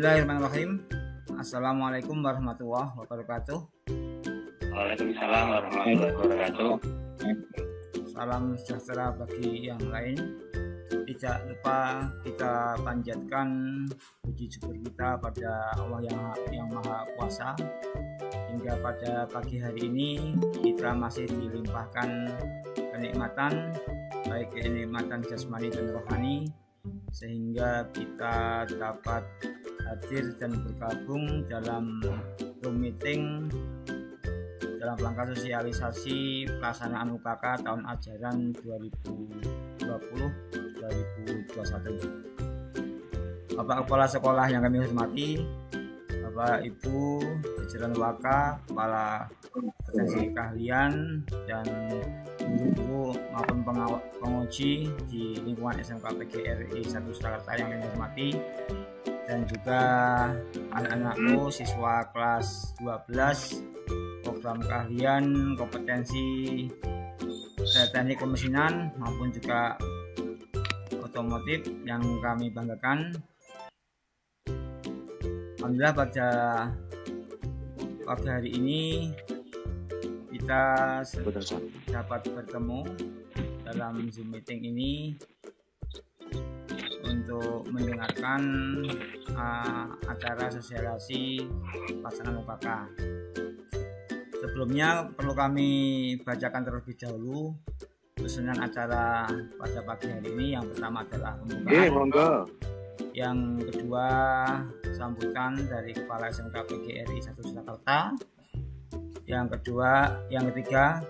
Bismillahirrahmanirrahim. Assalamualaikum warahmatullahi wabarakatuh. Waalaikumsalam warahmatullahi wabarakatuh. Salam sejahtera bagi yang lain. Tidak lupa kita panjatkan puji syukur kita pada Allah yang Maha Kuasa, hingga pada pagi hari ini kita masih dilimpahkan kenikmatan, baik kenikmatan jasmani dan rohani, sehingga kita dapat hadir dan bergabung dalam Zoom meeting dalam rangka sosialisasi pelaksanaan UKK tahun ajaran 2020-2021. Bapak Kepala Sekolah yang kami hormati, Bapak Ibu jajaran WK, Kepala Potensi Keahlian, dan guru maupun penguji di lingkungan SMK PGRI 1 Surakarta yang kami hormati, dan juga anak-anakku siswa kelas 12 program keahlian kompetensi teknik kemesinan maupun juga otomotif yang kami banggakan. Alhamdulillah pada pagi hari ini kita dapat bertemu dalam Zoom meeting ini untuk mendengarkan acara sosialisasi pelaksanaan UKK. Sebelumnya perlu kami bacakan terlebih dahulu susunan acara pada pagi hari ini. Yang pertama adalah pembukaan. Yang kedua, sambutan dari Kepala SMK PGRI 1 Surakarta. Yang ketiga,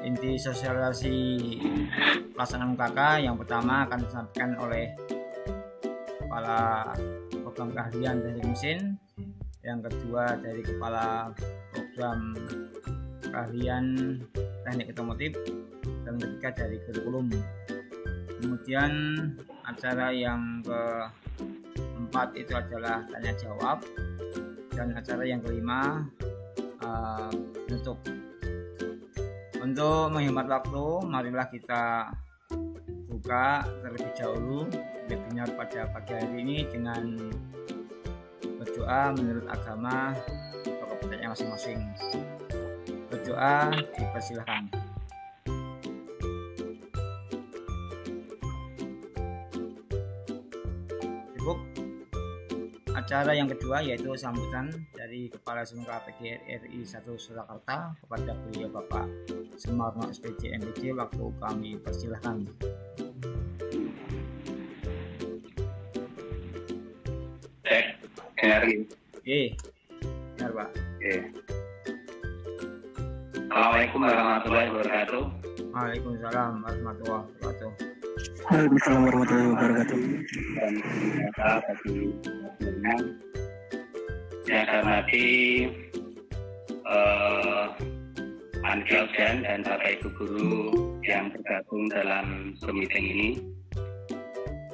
inti sosialisasi pelaksanaan UKK. Yang pertama akan disampaikan oleh Kepala Program Keahlian Teknik Mesin. Yang kedua dari Kepala Program Keahlian Teknik Otomotif. Dan ketiga dari kurikulum. Kemudian acara yang keempat itu adalah tanya jawab, dan acara yang kelima untuk menghemat waktu, marilah kita buka terlebih dahulu webinar pada pagi hari ini dengan berdoa menurut agama atau kepercayaan masing-masing. Berdoa dipersilahkan. Acara yang kedua yaitu sambutan dari Kepala SMK PGRI 1 Surakarta kepada beliau Bapak Sumarno SPJ MPJ. Waktu kami persilahkan. Benar Pak. Assalamualaikum warahmatullahi wabarakatuh. Waalaikumsalam warahmatullahi wabarakatuh. Waalaikumsalam warahmatullahi wabarakatuh. Dan ternyata bagi yang saya hormati panitia ujian dan Bapak Ibu guru yang bergabung dalam Zoom meeting ini,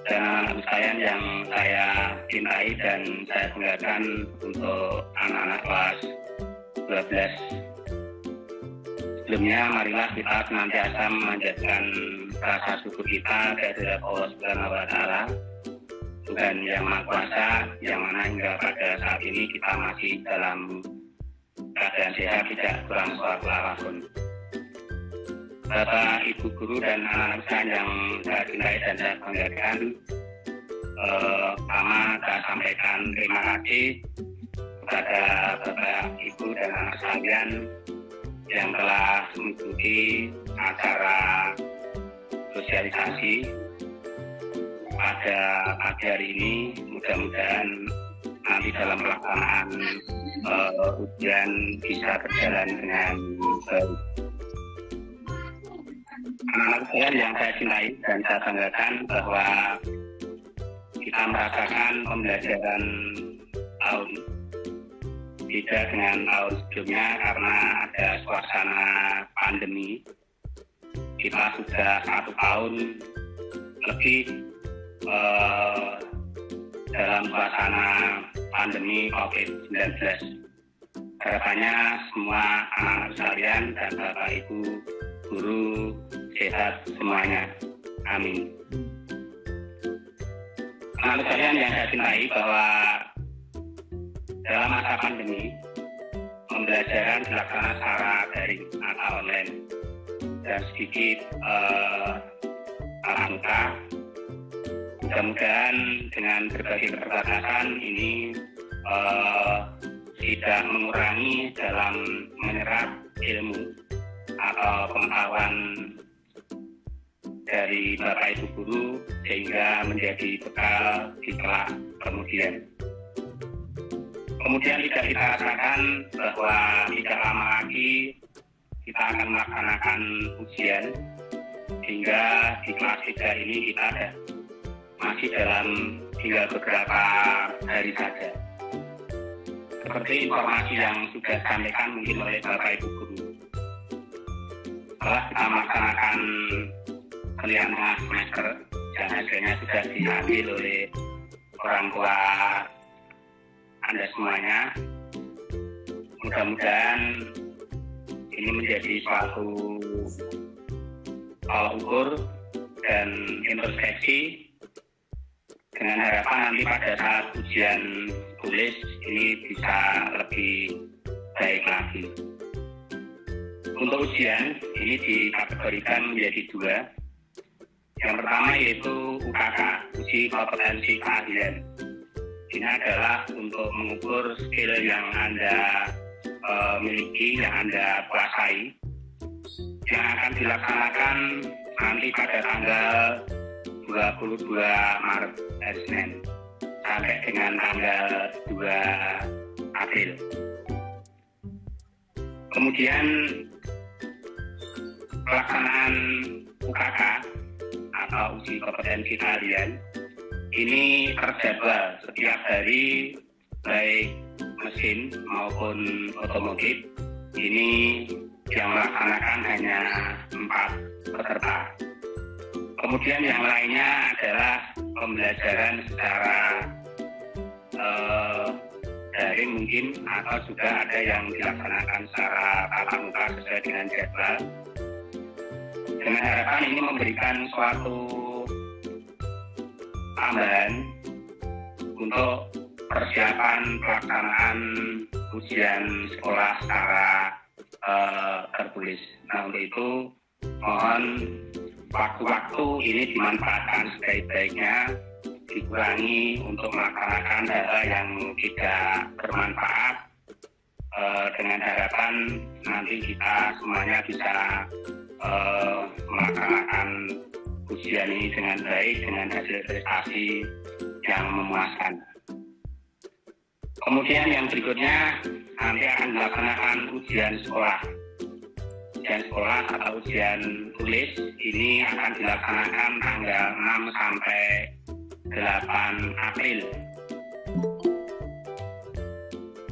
dan anak-anak sekalian yang saya cintai dan saya banggakan untuk anak-anak kelas 12. Sebelumnya marilah kita senantiasa memanjatkan rasa syukur kita kehadirat Allah Subhanahu wa Ta'ala, Tuhan yang Maha Kuasa, yang mana hingga pada saat ini kita masih dalam keadaan sehat, tidak kurang suatu apapun. Bapak, Ibu guru dan anak-anak sekalian yang saya cintai dan saya banggakan, pertama saya sampaikan terima kasih kepada Bapak, Ibu dan anak sekalian yang telah mengikuti acara sosialisasi pada pagi hari ini. Mudah-mudahan nanti dalam pelaksanaan ujian bisa berjalan dengan baik. Anak-anak sekalian yang saya cintai dan saya banggakan bahwa kita merasakan pembelajaran tahun beda dengan tahun sebelumnya karena ada suasana pandemi. Kita sudah 1 tahun lebih dalam suasana pandemi COVID-19. Harapannya semua anak-anak sekalian dan Bapak Ibu guru sehat semuanya. Amin. Anak sekalian yang saya cintai, bahwa dalam masa pandemi, pembelajaran dilaksanakan secara daring atau online dan sedikit tatap muka. Mudah-mudahan dengan berbagai keterbatasan ini tidak mengurangi dalam menyerap ilmu atau pengetahuan dari Bapak Ibu Guru sehingga menjadi bekal di kelak kemudian. Kemudian tidak kita rasakan bahwa tidak lama lagi kita akan melaksanakan ujian sehingga di kelas 3 ini kita masih dalam tinggal beberapa hari saja. Seperti informasi yang sudah disampaikan mungkin oleh Bapak Ibu Guru. Setelah kita melaksanakan pilihan tengah semester dan hasilnya sudah diambil oleh orang tua Anda semuanya, mudah-mudahan ini menjadi suatu tolak ukur dan introspeksi dengan harapan nanti pada saat ujian tulis ini bisa lebih baik lagi. Untuk ujian ini dikategorikan menjadi 2. Yang pertama yaitu UKK, uji kompetensi keahlian. Ini adalah untuk mengukur skill yang Anda miliki, yang Anda kuasai, yang akan dilaksanakan nanti pada tanggal 22 Maret Senin sampai dengan tanggal 2 April. Kemudian pelaksanaan UKK atau uji kompetensi keahlian ini terjadwal setiap hari, baik mesin maupun otomotif. Ini yang melaksanakan hanya 4 peserta. Kemudian yang lainnya adalah pembelajaran secara daring mungkin, atau juga ada yang dilaksanakan secara tatap muka sesuai dengan jadwal. Dengan harapan ini memberikan suatu tambahan untuk persiapan pelaksanaan ujian sekolah secara tertulis. Nah, untuk itu mohon waktu-waktu ini dimanfaatkan sebaik-baiknya, dikurangi untuk melaksanakan hal yang tidak bermanfaat, dengan harapan nanti kita semuanya bisa melaksanakan ujian ini dengan baik, dengan hasil prestasi yang memuaskan. Kemudian yang berikutnya nanti akan dilaksanakan ujian sekolah. Ujian sekolah atau ujian tulis ini akan dilaksanakan tanggal 6 sampai 8 April.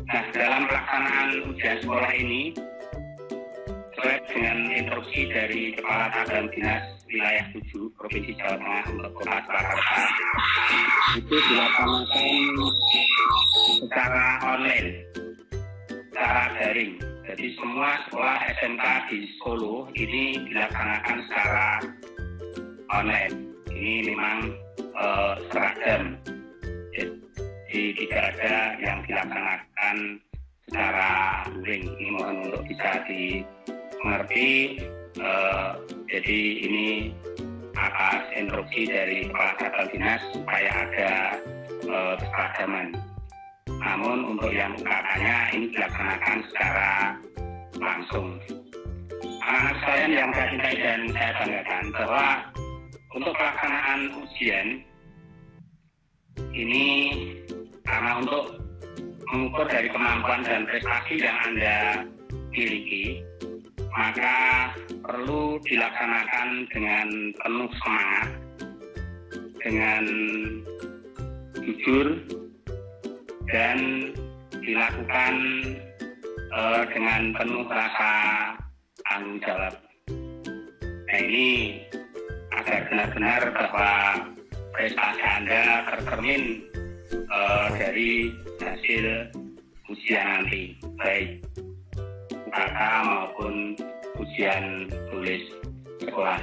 Nah, dalam pelaksanaan ujian sekolah ini, sesuai dengan instruksi dari Kepala Tabang Dinas Wilayah 7 Provinsi Jawa Tengah untuk Kota Surakarta, itu dilaksanakan secara online, secara daring. Jadi semua sekolah SMK di Solo ini dilaksanakan secara online. Ini memang seragam, jadi tidak ada yang dilaksanakan secara luring. Ini mohon untuk bisa dimengerti. Jadi ini atas instruksi dari Kepala Tabang Dinas supaya ada keseragaman. Namun untuk yang UKK-nya ini dilaksanakan secara langsung. Anak-anak sekalian yang saya cintai dan saya banggakan bahwa untuk pelaksanaan ujian ini karena untuk mengukur dari kemampuan dan prestasi yang Anda miliki, maka perlu dilaksanakan dengan penuh semangat, dengan jujur, dan dilakukan dengan penuh rasa tanggung jawab. Nah, ini agar benar-benar bahwa prestasi Anda tercermin dari hasil ujian nanti, baik UKK maupun ujian tulis sekolah.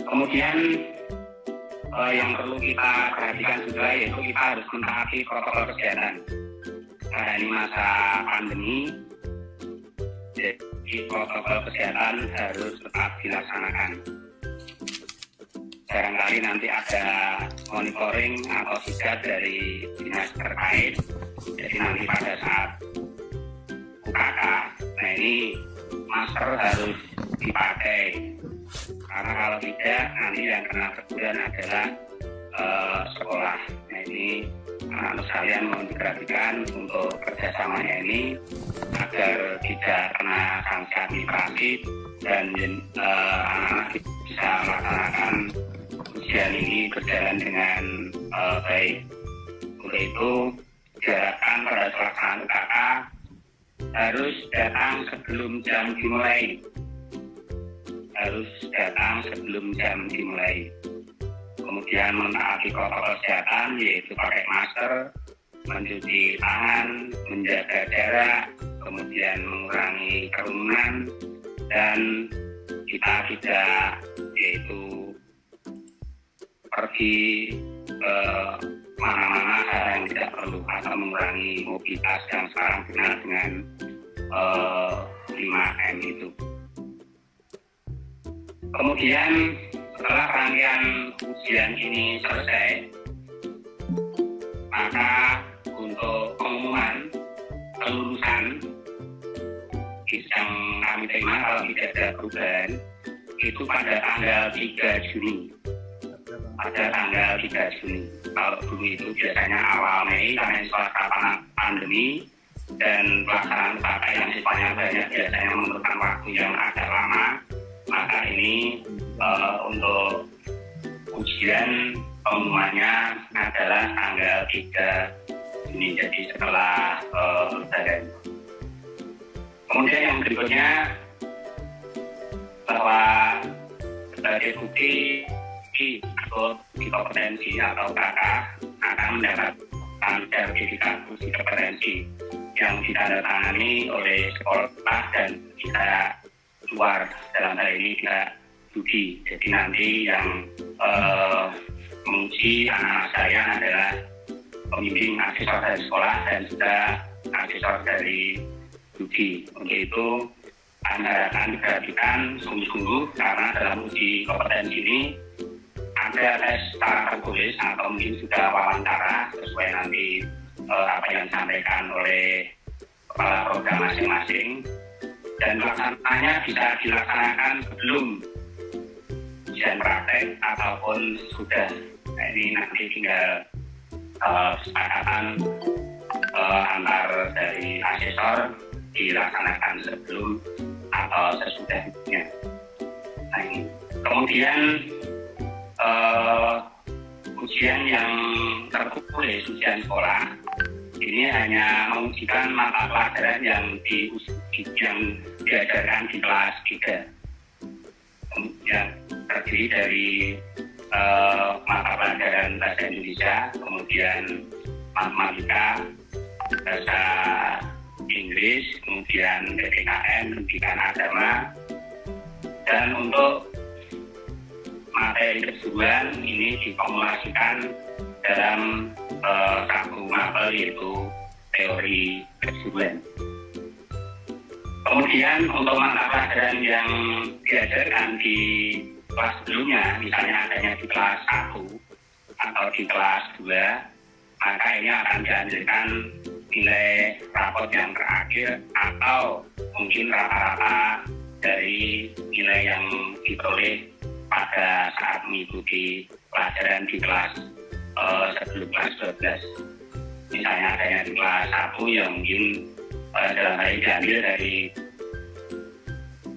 Kemudian yang perlu kita perhatikan juga yaitu kita harus mentaati protokol kesehatan. karena ini masa pandemi, jadi protokol kesehatan harus tetap dilaksanakan. Barangkali nanti ada monitoring atau sidak dari dinas terkait, jadi nanti pada saat UKK, nah ini masker harus dipakai, karena kalau tidak nanti yang kena teguran adalah sekolah. Nah ini anak-anak sekalian mohon diperhatikan untuk kerjasamanya ini agar tidak kena sanksi administratif dan anak-anak bisa melaksanakan ujian ini berjalan dengan baik. Untuk itu diharapkan pada pelaksanaan UKK harus datang sebelum jam dimulai. Kemudian menaati protokol kesehatan, yaitu pakai masker, mencuci tangan, menjaga jarak, kemudian mengurangi kerumunan, dan kita tidak yaitu pergi ke mana-mana yang tidak perlu atau mengurangi mobilitas yang sekarang dikenal dengan 5M itu. Kemudian setelah rangkaian ujian ini selesai, maka untuk pengumuman kelulusan yang kami terima kalau tidak ada perubahan itu pada tanggal 3 Juni. Kalau dulu itu biasanya awal Mei karena setelah pandemi dan pelaksanaan UKK yang sifatnya banyak biasanya memerlukan waktu yang agak lama. Maka ini untuk ujian pengumumannya adalah tanggal 3 Juni, jadi setelah Lebaran. Kemudian yang berikutnya bahwa sebagai bukti uji kompetensi atau UKK akan mendapatkan sertifikat uji kompetensi yang ditandatangani oleh sekolah dan tidak luar, dalam hal ini tidak studi. Jadi nanti yang menguji anak saya adalah pembimbing asesor dari sekolah dan juga asesor dari studi. Untuk itu Anda akan diperhatikan sungguh-sungguh karena dalam uji kompetensi ini ada tes secara tertulis atau mungkin sudah wawancara sesuai nanti apa yang disampaikan oleh kepala program masing-masing, dan pelaksanaannya bisa dilaksanakan sebelum ujian praktek ataupun sudah. Nah, ini nanti tinggal kesepakatan antar dari asesor dilaksanakan sebelum atau sesudahnya. Nah, ini. Kemudian ujian yang tertulis, ujian sekolah ini hanya mengujikan mata pelajaran yang diajarkan di kelas 3. Kemudian terdiri dari mata pelajaran bahasa Indonesia, kemudian matematika, bahasa Inggris, kemudian PPKN, pendidikan agama, dan untuk materi kejuruan ini dikumulasikan dalam satu mapel, yaitu teori kejuruan. Kemudian untuk mata pelajaran yang diajarkan di kelas sebelumnya, misalnya adanya di kelas 1 atau di kelas 2, maka ini akan dihasilkan nilai rapot yang terakhir atau mungkin rata-rata dari nilai yang diperoleh pada saat mengikuti pelajaran di kelas sebelum kelas 12. Misalnya adanya di kelas 1 yang mungkin dalam hal ini diambil dari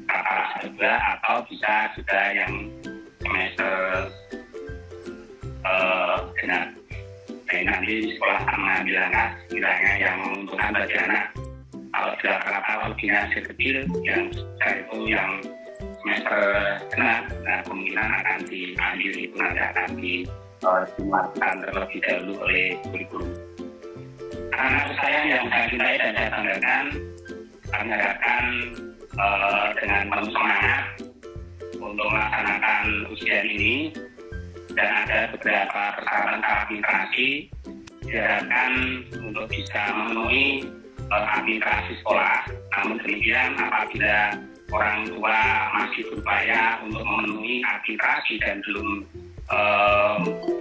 kelas 2 atau bisa juga yang semester genap. Nah, nanti sekolah akan mengambil langkah sekiranya yang menguntungkan bagi anak. Kalau sudah rata ujian kecil yang itu yang semester genap, nah kemungkinan akan diambil itu nanti akan dimuatkan terlebih dahulu oleh kurikulum. Anak saya yang saya cintai dan saya banggakan, kami harapkan dengan penuh semangat untuk melaksanakan ujian ini, dan ada beberapa persyaratan administrasi diharapkan untuk bisa memenuhi administrasi sekolah. Namun demikian, apabila orang tua masih berupaya untuk memenuhi administrasi dan belum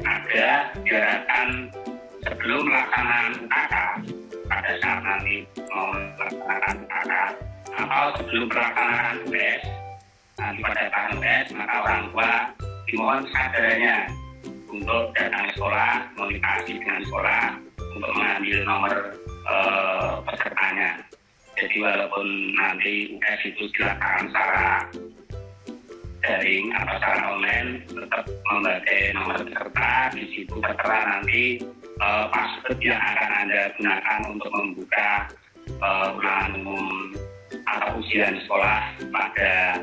ada, diharapkan sebelum pelaksanaan UKK, pada saat nanti mau melaksanakan UKK atau sebelum pelaksanaan UTS, nanti pada tahun UTS, maka orang tua dimohon kesadarannya untuk datang ke sekolah, komunikasi dengan sekolah untuk mengambil nomor pesertanya. Jadi walaupun nanti UTS itu dilakukan secara daring atau secara online, tetap memakai nomor peserta. Di situ tertera nanti password yang akan Anda gunakan untuk membuka ulangan umum atau ujian sekolah pada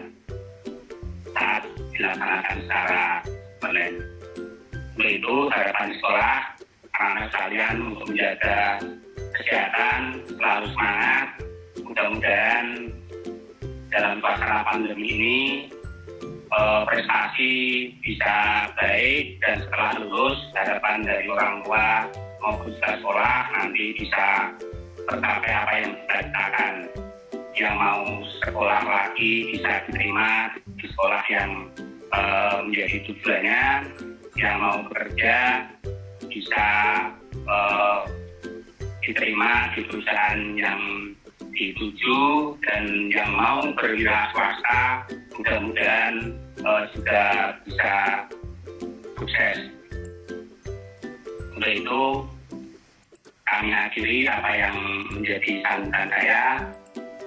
saat dilaksanakan secara online. Untuk itu harapan sekolah anak sekalian untuk menjaga kesehatan, selalu semangat. Mudah-mudahan dalam suasana pandemi ini prestasi bisa baik, dan setelah lulus harapan dari orang tua maupun sekolah nanti bisa tercapai apa yang kita citakan. Yang mau sekolah lagi bisa diterima di sekolah yang menjadi tujuannya, yang mau bekerja bisa diterima di perusahaan yang dituju, dan yang mau berwira swasta mudah-mudahan juga bisa sukses. Untuk itu kami akhiri apa yang menjadi sambutan saya.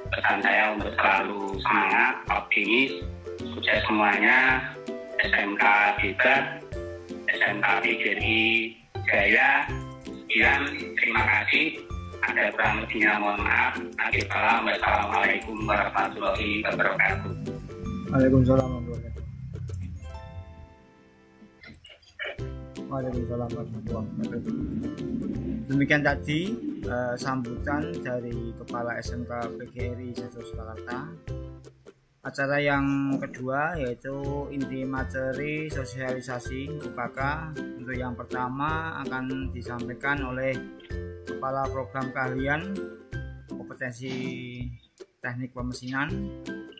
Pesan saya untuk selalu semangat, optimis, sukses semuanya. SMK Hebat, SMK PGRI Jaya. Sekian, terima kasih. Ada kurang lebihnya mohon maaf. Assalamualaikum warahmatullahi wabarakatuh. Waalaikumsalam warahmatullahi wabarakatuh. Waalaikumsalam warahmatullahi wabarakatuh. Demikian tadi sambutan dari Kepala SMK PGRI Satu Surakarta. Acara yang kedua yaitu inti materi sosialisasi UKK. Untuk yang pertama akan disampaikan oleh Kepala Program Keahlian Kompetensi Teknik Pemesinan,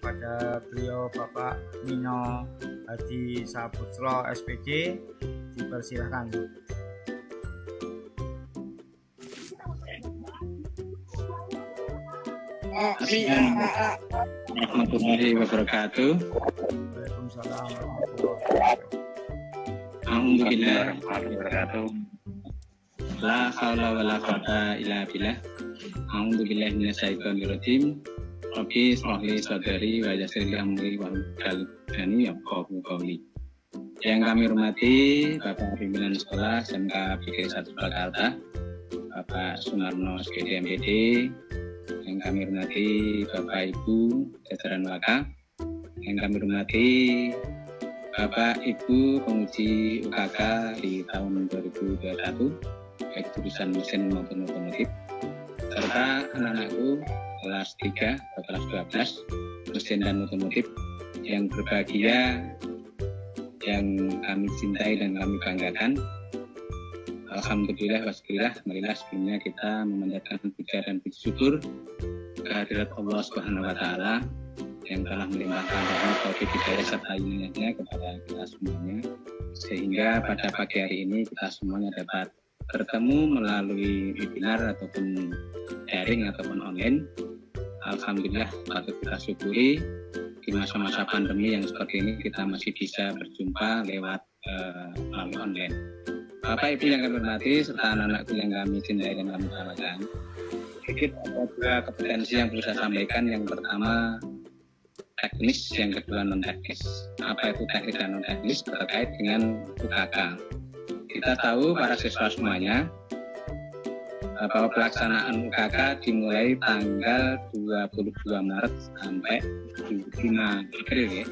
pada beliau Bapak Nino Hadi Saputro SPJ. Dipersilahkan. Warahmatullahi wabarakatuh. Waalaikumsalam warahmatullahi wabarakatuh. La haula wala quwata illa billah. A'udzu billahi minasyaitonir rajim. Rabbi shrah li sadri wa yassir li amri wahlul 'uqdatam yafqahu qawli. Yang kami hormati Bapak Pimpinan Sekolah SMK PGRI 1 Surakarta, Bapak Sumarno SPD MPD. Yang kami hormati Bapak Ibu jajaran WAKA. Yang kami hormati Bapak Ibu penguji UKK di tahun 2021, baik jurusan mesin maupun otomotif, serta anak-anakku kelas 3 atau kelas 12 mesin dan otomotif yang berbahagia, yang kami cintai dan kami banggakan. Alhamdulillah wasbillah, marilah sebelumnya kita memanjatkan puja dan puji syukur kehadirat Allah Subhanahu wa taala yang telah melimpahkan rahmat taufik hidayah serta inayahnya kepada kita semuanya, sehingga pada pagi hari ini kita semuanya dapat bertemu melalui webinar ataupun daring ataupun online. Alhamdulillah patut kita syukuri di masa-masa pandemi yang seperti ini kita masih bisa berjumpa lewat melalui online. Bapak Ibu yang kami hormati serta anak-anakku yang kami cintai dan kami banggakan, sedikit ada dua kompetensi yang perlu saya sampaikan. Yang pertama teknis, yang kedua non teknis. Apa itu teknis dan non teknis terkait dengan UKK? Kita tahu para siswa semuanya bahwa pelaksanaan UKK dimulai tanggal 22 Maret sampai 5 April ya.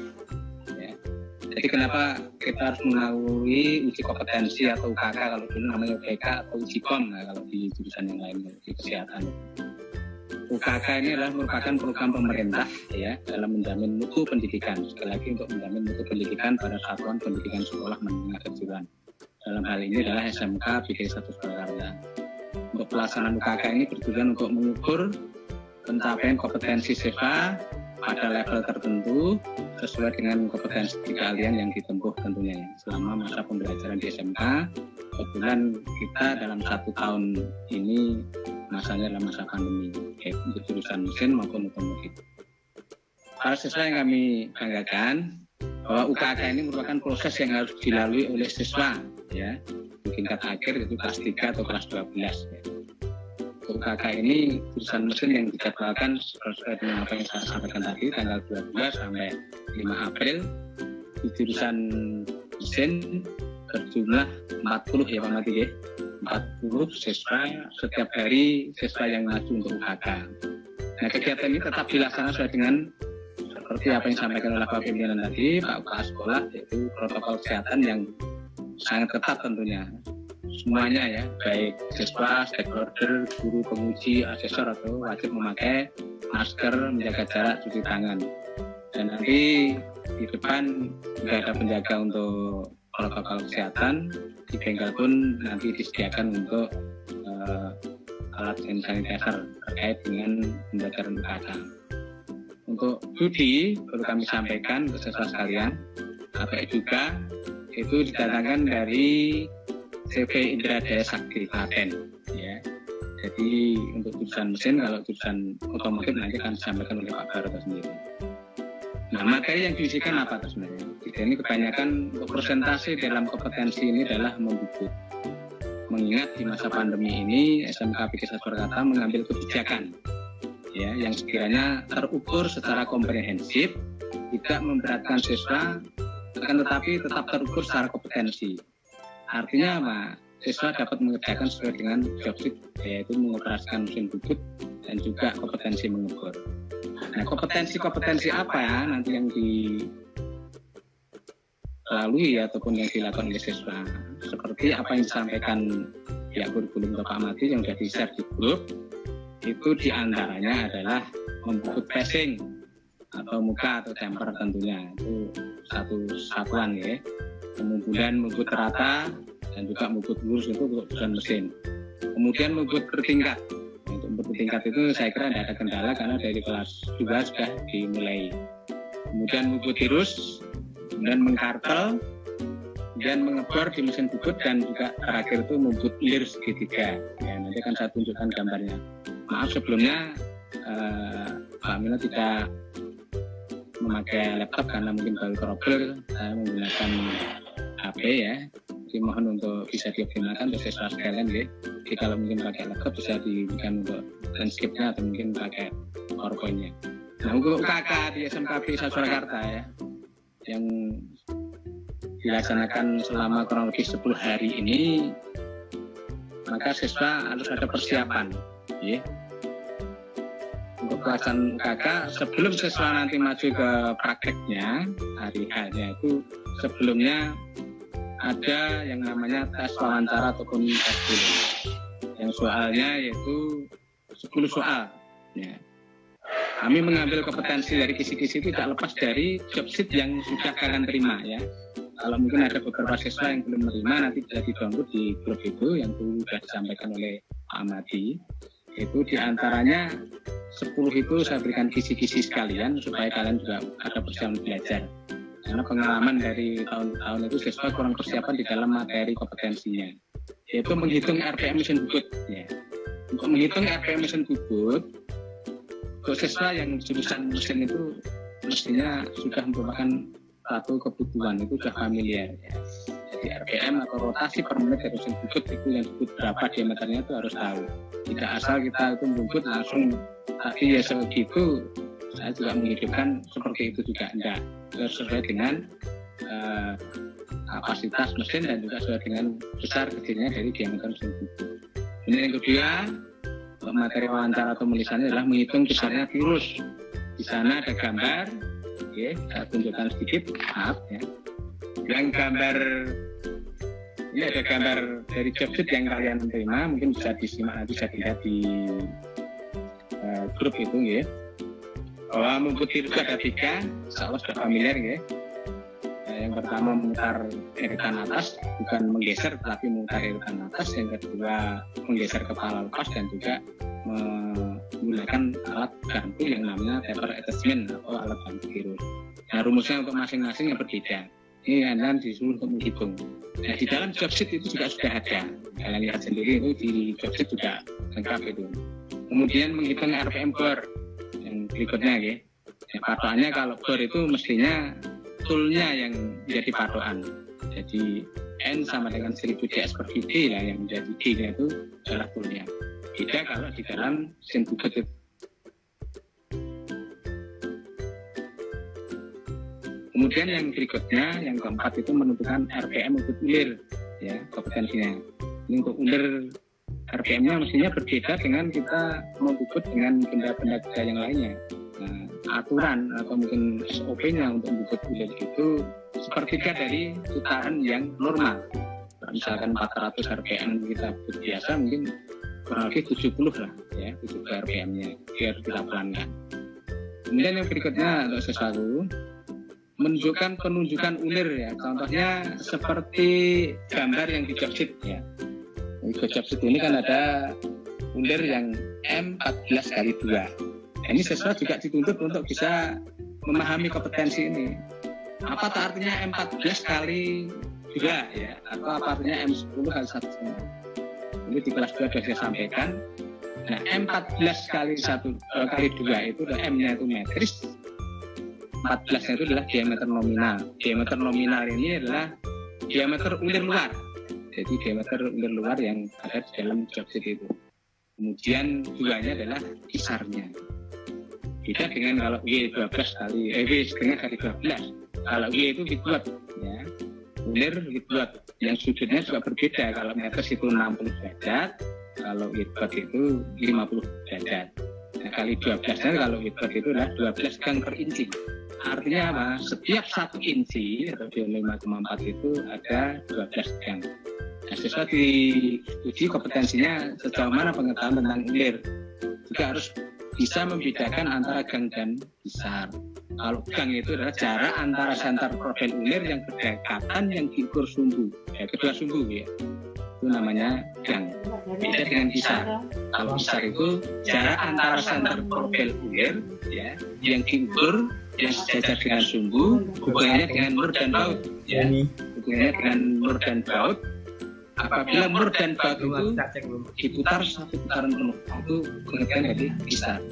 Jadi kenapa kita harus melalui uji kompetensi atau UKK, kalau dulu namanya UPK atau uji kom, nah, kalau di jurusan yang lain di kesehatan. UKK ini adalah merupakan program pemerintah ya dalam menjamin mutu pendidikan. Sekali lagi untuk menjamin mutu pendidikan pada satuan pendidikan sekolah menengah kejuruan. Dalam hal ini adalah SMK PGRI 1 Surakarta. untuk pelaksanaan UKK ini bertujuan untuk mengukur pencapaian kompetensi siswa pada level tertentu sesuai dengan kompetensi keahlian yang ditempuh tentunya ya. Selama masa pembelajaran di SMK, kebetulan kita dalam 1 tahun ini masanya adalah masa pandemi, baik untuk jurusan mesin maupun otomotif. Para siswa yang kami banggakan bahwa UKK ini merupakan proses yang harus dilalui oleh siswa ya di tingkat akhir, yaitu kelas 3 atau kelas 12 ya. UKK ini jurusan mesin yang dijadwalkan sesuai dengan apa yang saya sampaikan tadi, tanggal 22 sampai 5 April. Di jurusan mesin berjumlah 40 ya Pak Mati ya, 40 siswa setiap hari siswa yang maju untuk UKK. Nah, kegiatan ini tetap dilaksanakan sesuai dengan seperti apa yang disampaikan oleh Pak Pimpinan tadi, Pak Kepala Sekolah, yaitu protokol kesehatan yang sangat ketat tentunya. Semuanya ya, baik siswa, stakeholder, guru, penguji, asesor atau wajib memakai masker, menjaga jarak, cuci tangan. Dan nanti di depan juga ada penjaga untuk protokol kesehatan. Di bengkel pun nanti disediakan untuk alat hand sanitizer terkait dengan pembelajaran UKK. Untuk Budi perlu kami sampaikan ke siswa sekalian, APK juga itu didatangkan dari CV Indra Daya Sakti Klaten ya. Jadi untuk jurusan mesin, kalau jurusan otomotif nanti akan disampaikan oleh Pak Barata sendiri. Nah, materi yang diisikan apa sebenarnya? Ini kebanyakan untuk persentase dalam kompetensi ini adalah membukut. Mengingat di masa pandemi ini SMK PGS Surakarta mengambil kebijakan ya yang sekiranya terukur secara komprehensif, tidak memberatkan siswa, akan tetapi tetap terukur secara kompetensi. Artinya apa? Siswa dapat mengerjakan sesuai dengan job sheet, yaitu mengoperasikan mesin bubut dan juga kompetensi mengebor. Nah, kompetensi apa ya nanti yang dilalui ataupun yang dilakukan oleh siswa? Seperti apa yang disampaikan pihak kurikulum Pak Mati yang sudah di-share di grup, itu diantaranya adalah membubut passing atau muka atau temper tentunya, itu satu satuan ya. Kemudian membubut rata dan juga membubut lurus itu untuk jurusan mesin. Kemudian membubut bertingkat. Untuk membubut bertingkat itu saya kira tidak ada kendala karena dari kelas 2 sudah dimulai. Kemudian membubut tirus, kemudian mengkartel, kemudian mengebor di mesin bubut, dan juga terakhir itu membubut lir segitiga. Ya, nanti akan saya tunjukkan gambarnya. Maaf sebelumnya Pak Mila tidak memakai laptop karena mungkin baru trouble, saya menggunakan HP ya. Jadi mohon untuk bisa dioptimalkan untuk siswa sekalian ya. Jadi kalau mungkin pakai laptop bisa diberikan untuk transkripnya atau mungkin pakai PowerPoint-nya. Nah, untuk UKK di SMK PGS Surakarta ya, yang dilaksanakan selama kurang lebih 10 hari ini, maka siswa harus ada persiapan ya. Untuk pelaksanaan UKK, sebelum siswa nanti maju ke prakteknya, hari H-nya itu sebelumnya ada yang namanya tes wawancara ataupun tes dulu. Yang soalnya yaitu 10 soal. Ya. Kami mengambil kompetensi dari kisi-kisi itu tidak lepas dari job sheet yang sudah kalian terima ya. Kalau mungkin ada beberapa siswa yang belum menerima, nanti bisa di-download di grup itu yang sudah disampaikan oleh Pak Amadi. Itu diantaranya 10 itu saya berikan kisi-kisi sekalian supaya kalian juga ada persiapan belajar. Karena pengalaman dari tahun-tahun itu siswa kurang persiapan di dalam materi kompetensinya, yaitu menghitung RPM mesin bubut. Ya. Untuk menghitung RPM mesin bubut, untuk siswa yang jurusan mesin itu mestinya sudah merupakan satu kebutuhan, itu sudah familiar. Ya. Jadi RPM atau rotasi per menit dari mesin bubut itu yang disebut berapa diameternya itu harus tahu. Tidak asal kita itu membubut langsung tapi ya segitu. Saya juga menghidupkan seperti itu juga enggak, sesuai dengan kapasitas mesin dan juga sesuai dengan besar kecilnya dari diameter mesin bubut. Ini yang kedua, materi wawancara atau menulisannya adalah menghitung besarnya tirus. Di sana ada gambar, oke, saya tunjukkan sedikit, maaf ya. Yang gambar ini ada gambar dari job sheet yang kalian terima, mungkin bisa disimak nanti, bisa dilihat di grup itu ya. Bahwa membubut tirus ada 3, insya Allah sudah familiar ya. Yang Yang pertama memutar eretan atas, bukan menggeser tapi memutar eretan atas. Yang kedua menggeser kepala lepas dan juga menggunakan alat bantu yang namanya taper attachment atau alat bantu kirurgi. Nah, rumusnya untuk masing-masing yang berbeda. Ini Anda disuruh untuk menghitung. Nah, di dalam job sheet itu juga sudah ada. Kalian lihat sendiri itu di job sheet juga lengkap itu. Kemudian menghitung RPM bor yang berikutnya ya. Nah, patokannya kalau bor itu mestinya toolnya yang menjadi patokan. Jadi N sama dengan 1000 dx per VD lah, yang menjadi D-nya itu adalah toolnya. Beda kalau di dalam sentubuket itu. Kemudian yang berikutnya, yang keempat itu menentukan RPM untuk ulir, ya kompetensinya. Ini untuk ulir RPM-nya mestinya berbeda dengan kita membubut dengan benda-benda kerja yang lainnya. Nah, aturan atau mungkin SOP-nya untuk membubut ulir itu sepertiga dari putaran yang normal. Misalkan 400 RPM kita bubut biasa, mungkin kurang lebih 70 lah, ya 70 RPM-nya biar kita pelankan. Kemudian yang berikutnya untuk sesuatu menunjukkan penunjukan ulir ya, contohnya seperti gambar yang di job sheet ya. Di job sheet ini kan ada ulir yang M14x2. Nah, ini siswa juga dituntut untuk bisa memahami kompetensi ini. Apa artinya M14x2 ya, atau apa artinya M10x1. Ini di kelas 2 sudah saya sampaikan. Nah, M14x2 itu M-nya itu metris. 14 itu adalah diameter nominal. Diameter nominal ini adalah diameter ulir luar. Jadi diameter ulir luar yang ada di dalam job sheet itu. Kemudian 2-nya adalah kisarnya. Beda dengan kalau Y 12 kali W setengah kali 12. Kalau Y itu dibuat ya. Ulir dibuat. Yang sudutnya juga berbeda. Kalau meters itu 60 derajat, kalau dibuat itu 50 derajat. Nah, kali 12-nya kalau dibuat itu adalah 12 gang per inci. Artinya apa? Setiap 1 inci atau 5,4 itu ada 12 gang. Nah, siswa diuji kompetensinya sejauh mana pengetahuan tentang ulir. Juga harus bisa membedakan antara gang dan kisar. Kalau gang itu adalah jarak antara sentar profil ulir yang berdekatan yang diukur sumbu. Ya, kedua sumbu ya. Itu namanya gang. Beda dengan kisar. Kalau kisar itu jarak antara sentar profil ulir ya yang diukur yang sejajar dengan sumbu, hubungannya dengan mur dan baut ya. Hubungannya dengan mur dan baut. Apabila mur dan baut itu diputar satu putaran penuh, itu pengertian dari kisar.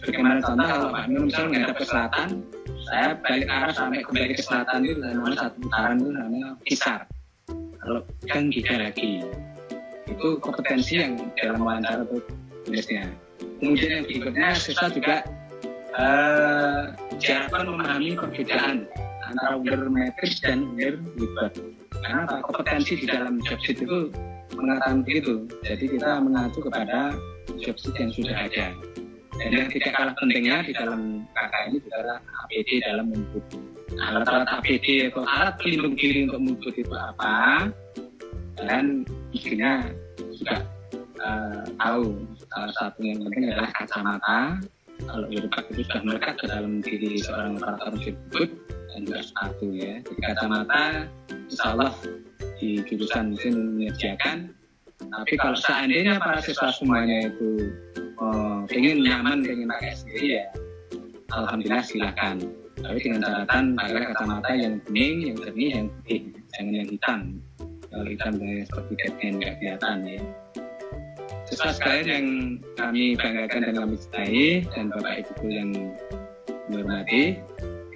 Bagaimana contoh kalau Pak Mir misalnya menghadap ke selatan, saya balik arah sampai kembali ke selatan itu namanya satu putaran itu namanya kisar. Kalau gang beda lagi, itu kompetensi yang dalam wawancara itu tulisnya. Kemudian yang berikutnya siswa juga diharapkan memahami perbedaan antara ulir metris dan ulir libat. Karena apa? Kompetensi di dalam job sheet itu mengatakan begitu. Jadi kita mengacu kepada job sheet yang sudah ada. Dan yang tidak kalah pentingnya di dalam kakak ini adalah APD dalam membut. Alat-alat APD atau alat pelindung diri untuk membut itu apa? Dan mestinya juga tahu salah satu yang penting adalah kacamata. Kalau Irpak itu sudah melekat ke dalam diri seorang operator mesin dan juga sepatu ya. Jadi kacamata insya Allah di jurusan mesin menyediakan. Tapi kalau seandainya para siswa semuanya itu pengen nyaman, pengen pakai sendiri ya alhamdulillah silakan. Tapi dengan catatan pakai kacamata yang bening, yang jernih, yang putih, jangan yang hitam. Kalau hitam seperti Batman nggak kelihatan ya. Siswa sekalian yang kami banggakan dan kami cintai dan Bapak Ibu yang menghormati,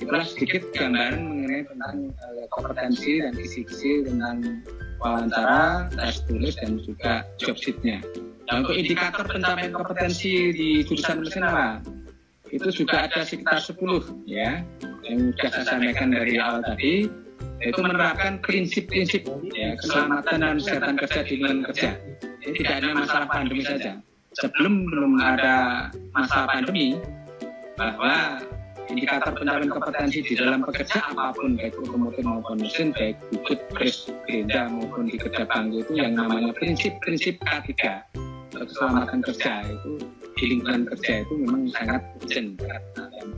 itulah sedikit gambaran mengenai tentang kompetensi dan kisi-kisi tentang wawancara, tes tulis dan juga job sheet-nya. Nah, untuk indikator pencapaian kompetensi di jurusan mesin apa? Itu juga ada sekitar 10 ya, yang sudah saya sampaikan dari awal tadi, yaitu menerapkan prinsip-prinsip ya, keselamatan dan kesehatan kerja di lingkungan kerja. Ini tidak hanya masalah pandemi saja. Belum ada masalah pandemi, bahwa indikator pencapaian kompetensi di dalam pekerja apapun, baik otomotif maupun mesin, baik bukit, kris, gerenda maupun di kerja bangku itu yang namanya prinsip-prinsip K3 keselamatan kerja itu di lingkungan kerja itu memang sangat urgent,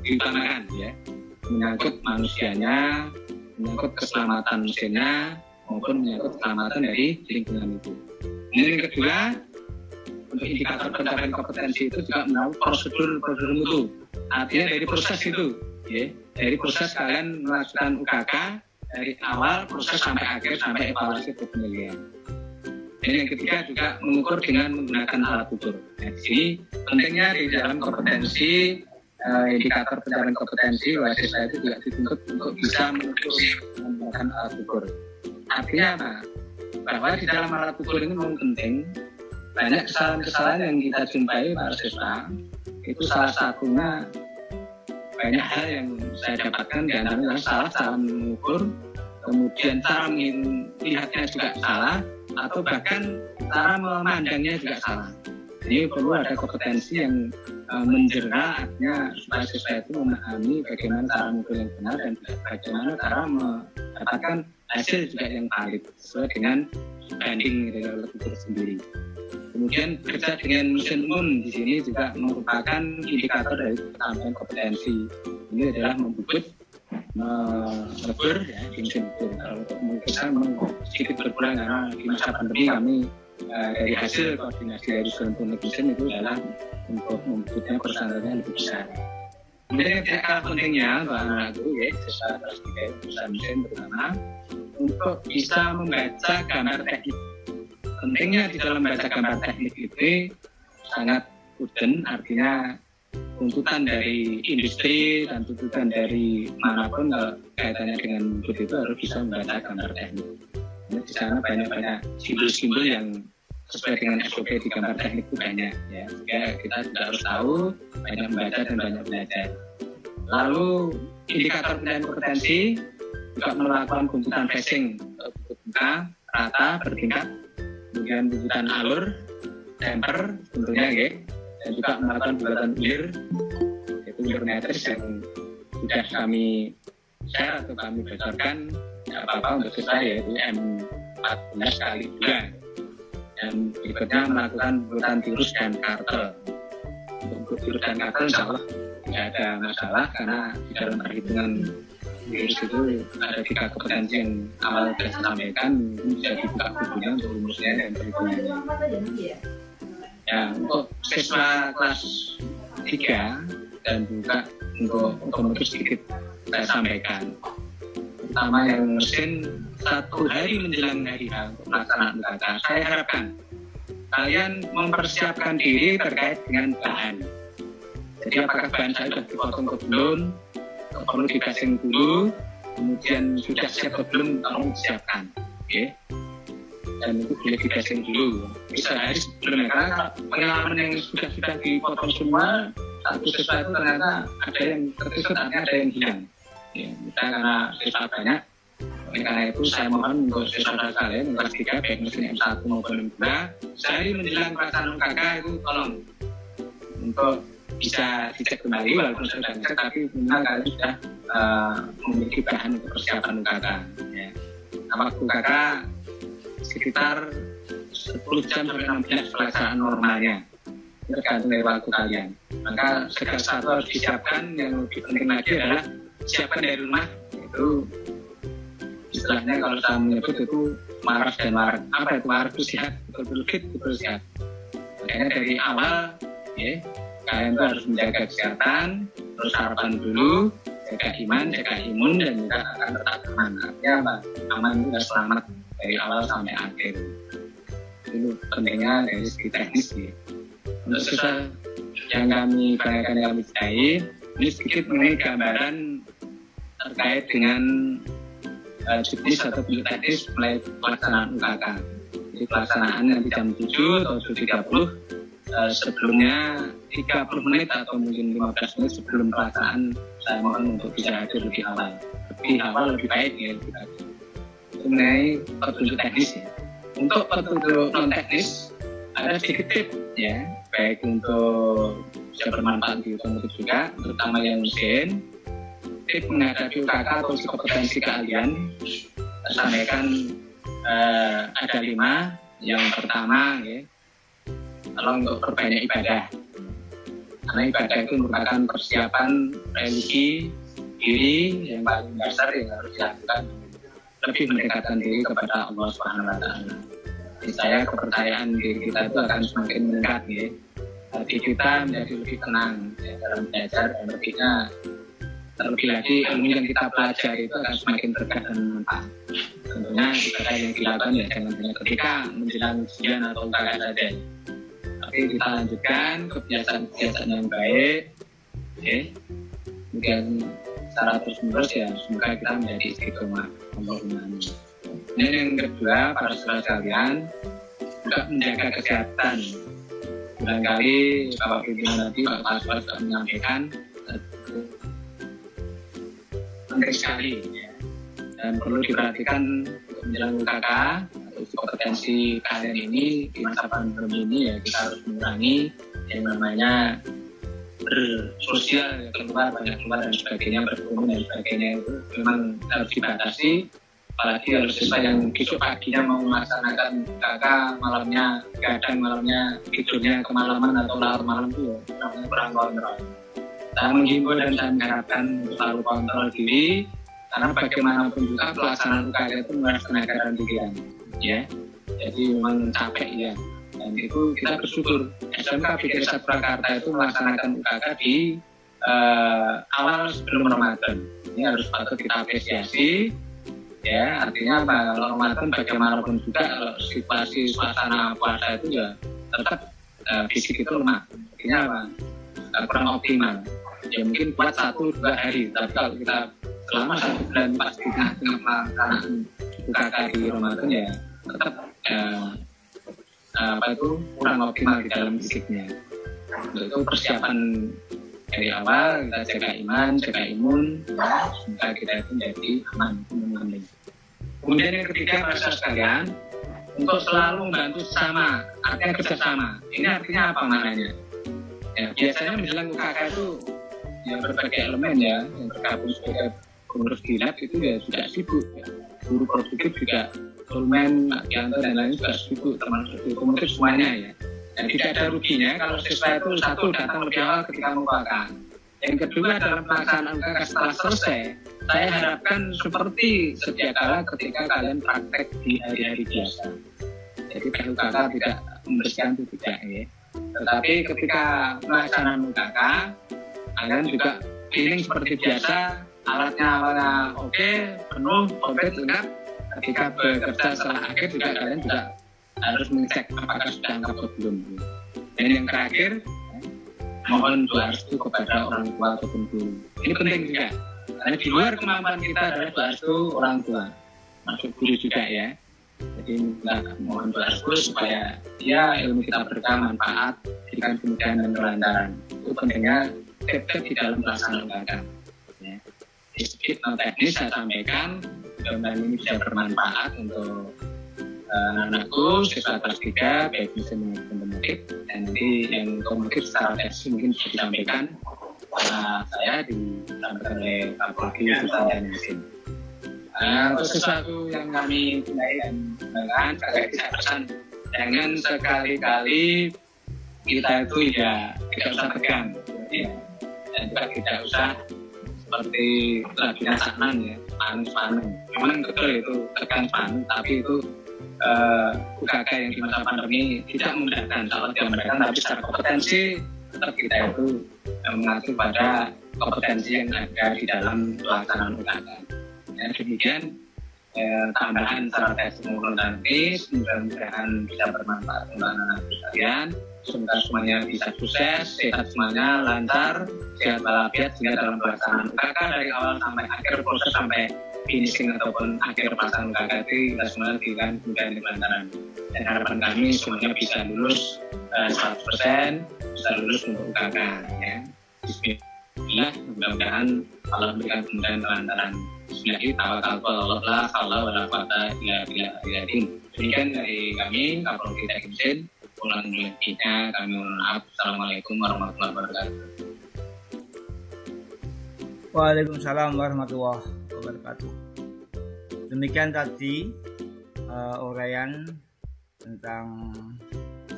diutamakan ya, menyangkut manusianya, menyangkut keselamatan mesinnya maupun menyangkut keselamatan dari lingkungan itu. Yang kedua, untuk indikator pencapaian kompetensi itu juga melalui prosedur mutu. Artinya dari proses itu, ya, dari proses kalian melakukan UKK dari awal proses sampai akhir sampai evaluasi penilaian. Dan yang ketiga juga mengukur dengan menggunakan alat ukur. Nah, di sini pentingnya di dalam kompetensi indikator pencapaian kompetensi bahwa siswa itu juga dituntut untuk bisa mengukur menggunakan alat ukur. Artinya apa? Bahwa di dalam alat ukur ini memang penting. Banyak kesalahan-kesalahan yang kita jumpai para siswa itu salah satunya banyak hal yang saya dapatkan di antaranya salah mengukur, kemudian cara melihatnya juga salah, atau bahkan cara memandangnya juga salah. Ini perlu ada kompetensi yang menjera, artinya supaya siswa itu memahami bagaimana cara mengukur yang benar dan bagaimana cara mendapatkan hasil juga yang valid sesuai dengan banding dari alat ukur sendiri. Kemudian bekerja dengan mesin di sini juga merupakan indikator dari pencapaian kompetensi. Ini adalah membubut, melebur ya, di mesin ukur. Kalau untuk mengukurkan sedikit berkurang karena di masa pandemi kami dari hasil koordinasi dari seluruh mesin itu adalah untuk membubutnya persyaratannya lebih besar. Kemudian yang tidak kalah pentingnya Pak Anakku ya, siswa kelas 3 perusahaan mesin terutama untuk bisa membaca gambar teknik. Pentingnya di dalam membaca gambar teknik itu sangat urgent, artinya tuntutan dari industri dan tuntutan dari manapun kaitannya dengan input itu harus bisa membaca gambar teknik. Nah, di sana banyak simbol-simbol yang sesuai dengan SOP di gambar teknik itu banyak ya. Sehingga kita juga harus tahu, banyak membaca dan banyak belajar. Lalu indikator penilaian kompetensi juga melakukan buntutan phasing, buka, rata, bertingkat, kemudian buntutan alur, temper tentunya ya, dan juga melakukan buntutan ulir, yaitu ulir metris yang sudah kami share atau kami bocorkan apa-apa untuk siswa yaitu M14 kali 2. Dan berikutnya melakukan buntutan tirus dan kartel. Untuk tirus dan kartel insya Allah tidak ada masalah karena di dalam perhitungan virus itu ada 3 kompetensi yang awal sudah saya sampaikan, ini bisa dibuka bukunya untuk rumusnya dan perhitungannya. Ya, untuk siswa kelas 3 dan juga untuk otomotif sedikit saya sampaikan. Terutama yang mesin 1 hari menjelang hari H untuk pelaksanaan UKK, saya harapkan kalian mempersiapkan diri terkait dengan bahan. Jadi apakah bahan saya sudah dipotong atau belum? Perlu dipasang dulu, kemudian sudah siap atau belum, tolong disiapkan, okay? Dan itu boleh dipasang dulu. Bisa hari sebelumnya, karena pengalaman yang sudah dipotong semua, satu siswa itu ternyata ada yang tertusuk, ada yang hilang. Ya, kita karena siswa banyak, karena itu saya mohon untuk siswa kalian yang kelas 3, baik mesin M1 maupun M2, sehari menjelang pelaksanaan UKK itu tolong untuk bisa dicek kembali walaupun sudah dicek, tapi minimal kalian sudah memiliki bahan untuk persiapan UKK ya. Waktu UKK sekitar 10 jam sampai 16 pelaksanaan normalnya, tergantung dari waktu kalian. Maka segala sesuatu harus disiapkan. Yang lebih penting lagi adalah siapkan dari rumah, itu istilahnya kalau saya menyebut itu waras dan warak. Apa itu waras? Itu sehat, betul-betul fit, betul sehat. Makanya dari awal ya, kalian tuh harus menjaga kesehatan, terus sarapan dulu, jaga iman, jaga imun, dan juga akan tetap aman. Artinya apa? Aman itu harus selamat dari awal sampai akhir. Itu pentingnya dari segi teknis ya. Untuk siswa yang kami banggakan yang kami cintai, ini sedikit mengenai gambaran terkait dengan jenis atau bentuk teknis mulai pelaksanaan UKK. Jadi pelaksanaan nanti jam 7 atau 7.30. Sebelumnya 30 menit atau mungkin 15 menit sebelum pelaksanaan saya mohon untuk bisa hadir lebih awal lebih baik ya. Itu mengenai petunjuk teknis ya. Untuk petunjuk non teknis ada sedikit tip ya, baik untuk bisa bermanfaat di otomotif juga, terutama yang mesin. Tip menghadapi UKK atau kompetensi keahlian saya sampaikan ada 5. Yang pertama ya, kalau untuk perbanyak ibadah, karena ibadah itu merupakan persiapan religi diri yang paling dasar yang harus dilakukan, lebih mendekatkan diri kepada Allah Subhanahu wa Ta'ala. Saya kepercayaan diri kita itu akan semakin meningkat ya. Hati kita menjadi lebih tenang ya, dalam belajar, dan terlebih lagi ilmu yang kita pelajari itu akan semakin berkah dan bermanfaat. Tentunya ibadah yang dilakukan ya jangan hanya ketika menjelang ujian atau UKK saja, tapi kita lanjutkan kebiasaan-kebiasaan yang baik ya. Kemudian secara terus menerus ya, semoga kita menjadi istiqomah. Allahumma amin. Dan yang kedua, para saudara sekalian, juga menjaga kesehatan. Barangkali Bapak Pimpinan nanti Pak Paswa sudah menyampaikan penting sekali ya. Dan perlu diperhatikan menjelang UKK atau kompetensi kalian ini di masa pandemi ini ya, kita harus mengurangi yang namanya bersosial, keluar banyak keluar dan sebagainya, berkerumun dan sebagainya, itu memang harus dibatasi. Apalagi kalau siswa yang besok paginya mau melaksanakan UKK, malamnya kadang malamnya tidurnya kemalaman atau larut malam itu ya namanya kurang kontrol. Saya menghimbau dan saya mengharapkan untuk selalu kontrol diri, karena bagaimanapun juga pelaksanaan UKK itu menguras tenaga dan pikiran ya, jadi memang capek ya. Dan itu kita bersyukur SMK BKD Surakarta itu melaksanakan UKK di awal sebelum Ramadan. Ini harus patut kita apresiasi ya. Artinya kalau Ramadan bagaimanapun juga kalau situasi suasana puasa itu ya tetap fisik itu lemah. Artinya apa? Kurang optimal. Ya mungkin buat 1-2 hari, tapi kalau kita selama 1 bulan pasti dengan pelaksanaan UKK di Ramadan ya tetap kurang optimal di dalam fisiknya. Untuk itu persiapan dari awal kita jaga iman, jaga imun, semoga kita itu menjadi aman. Kemudian yang ketiga, para saudara sekalian, untuk selalu membantu sesama, artinya kerjasama. Ini artinya apa maknanya? Ya, biasanya menjelang UKK itu yang berbagai elemen ya, yang tergabung sebagai pengurus di lab itu ya sudah sibuk. Ya. Guru produktif juga, Sulmen, Dianto dan lain juga sibuk, termasuk otomotif semuanya ya. Dan tidak ada ruginya kalau siswa itu satu datang lebih awal ketika UKK. Yang kedua, dalam pelaksanaan UKK setelah selesai, saya harapkan seperti sedia kala ketika kalian praktek di hari-hari biasa. Jadi UKK tidak membersihkan itu tidak ya. Tetapi ketika pelaksanaan UKK, kalian juga feeling seperti biasa, alatnya awalnya oke, penuh, komplit, lengkap. Ketika bekerja setelah akhir juga kalian juga harus mengecek apakah sudah lengkap atau belum. Dan yang terakhir, mohon doa restu kepada orang tua ataupun guru. Ini penting juga, karena di luar kemampuan kita adalah doa restu orang tua, masuk guru juga ya. Jadi kita mohon doa restu supaya ya ilmu kita berkah, manfaat, berikan kemudahan dan kelancaran. Itu pentingnya step-step di dalam pelaksanaan UKK. Ya. Sedikit teknis saya sampaikan, mudah-mudahan ini bisa bermanfaat untuk anak-anakku, siswa kelas 3, baik mesin maupun otomotif. Dan nanti yang otomotif secara teknis mungkin bisa disampaikan saya disampaikan oleh Pak Bogi, Susan dan Mesin. Untuk sesuatu yang kami cintai dan banggakan, saya bisa pesan, jangan sekali-kali kita itu ya tidak usah tegang, ya. Dan juga tidak usah seperti lagi nasanan ya, panas-panas. Memang betul itu tegang panas, tapi itu UKK yang di masa pandemi tidak memberatkan, kalau tidak memberatkan, tapi secara kompetensi tetap kita itu mengacu pada kompetensi yang ada di dalam pelaksanaan UKK. Dan demikian tambahan secara teknis maupun teknis, mudah-mudahan bisa bermanfaat untuk anak-anak sekalian. Semoga semuanya bisa sukses, sehat semuanya, lancar, sehat walafiat, sehingga dalam pelaksanaan UKK dari awal sampai akhir proses sampai finishing ataupun akhir pelaksanaan UKK itu kita semua diberikan kemudahan dan kelancaran. Dan harapan kami semuanya bisa lulus 100%, bisa lulus untuk UKK ya. Bismillah, mudah-mudahan Allah memberikan kemudahan dan kelancaran. Bismillahirrahmanirrahim. Demikian dari kami, Kapolri Teknik Mesin. Ulang lebihnya kami mohon maaf. Assalamualaikum warahmatullahi wabarakatuh. Waalaikumsalam warahmatullahi wabarakatuh. Demikian tadi uraian tentang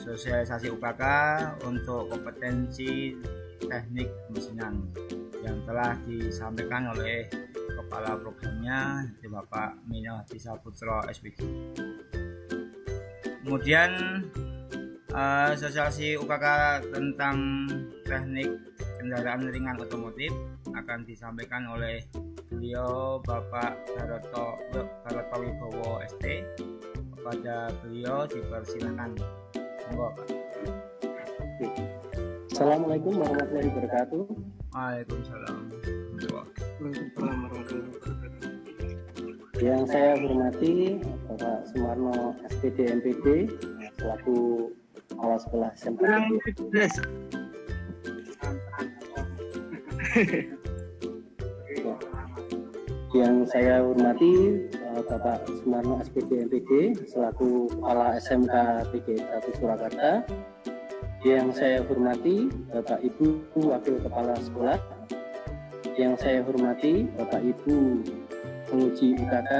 sosialisasi UKK untuk kompetensi teknik mesinan yang telah disampaikan oleh Kepala Programnya Bapak Mino Hadi Saputro SPG. Kemudian sosialisasi UKK tentang teknik kendaraan ringan otomotif akan disampaikan oleh beliau Bapak Daroto Wibowo ST. Kepada beliau dipersilakan. Monggo, Pak. Assalamualaikum warahmatullahi wabarakatuh. Waalaikumsalam. Yang saya hormati Bapak Sumarno SPD MPD selaku Kepala Sekolah SMK. Yang saya hormati Bapak Sumarno SPD MPD selaku Kepala SMK PG 1 Surakarta. Yang saya hormati Bapak Ibu Wakil Kepala Sekolah. Yang saya hormati Bapak Ibu penguji UKK,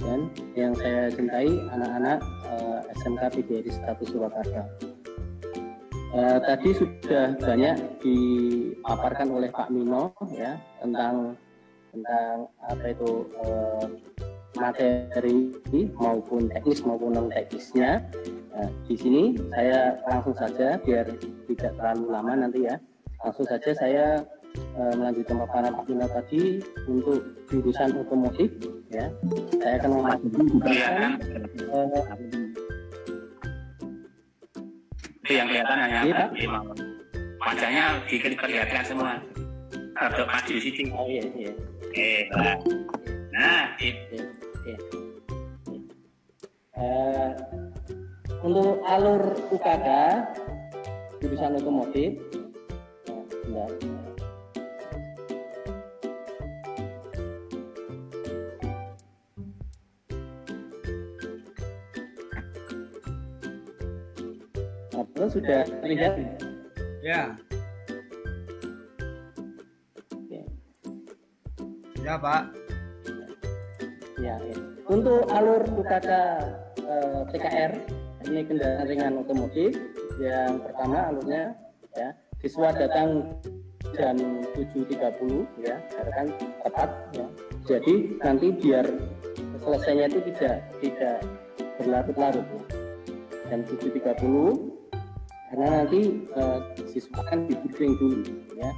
dan yang saya cintai anak-anak SMK PGRI 1 Surakarta. Tadi sudah banyak dipaparkan oleh Pak Mino ya tentang apa itu materi maupun teknis maupun non teknisnya. Di sini saya langsung saja biar tidak terlalu lama nanti ya. Langsung saja saya melanjutkan paparan Pak Mino tadi untuk jurusan otomotif ya. Saya akan memasuki jurusan itu yang kelihatan hanya wajahnya diperlihatkan semua. Ada maju di sini. Oh iya iya. Oke, nah itu. Untuk alur UKK jurusan otomotif, sudah terlihat? Ya. Ya, Pak. Ya, ya. Untuk alur UKK TKR ini kendaraan ringan otomotif, yang pertama alurnya ya siswa datang jam 7.30 ya, kan tepat ya. Jadi nanti biar selesainya itu tidak berlarut-larut ya. Jam 7.30 karena nanti siswa kan di-briefing dulu ya,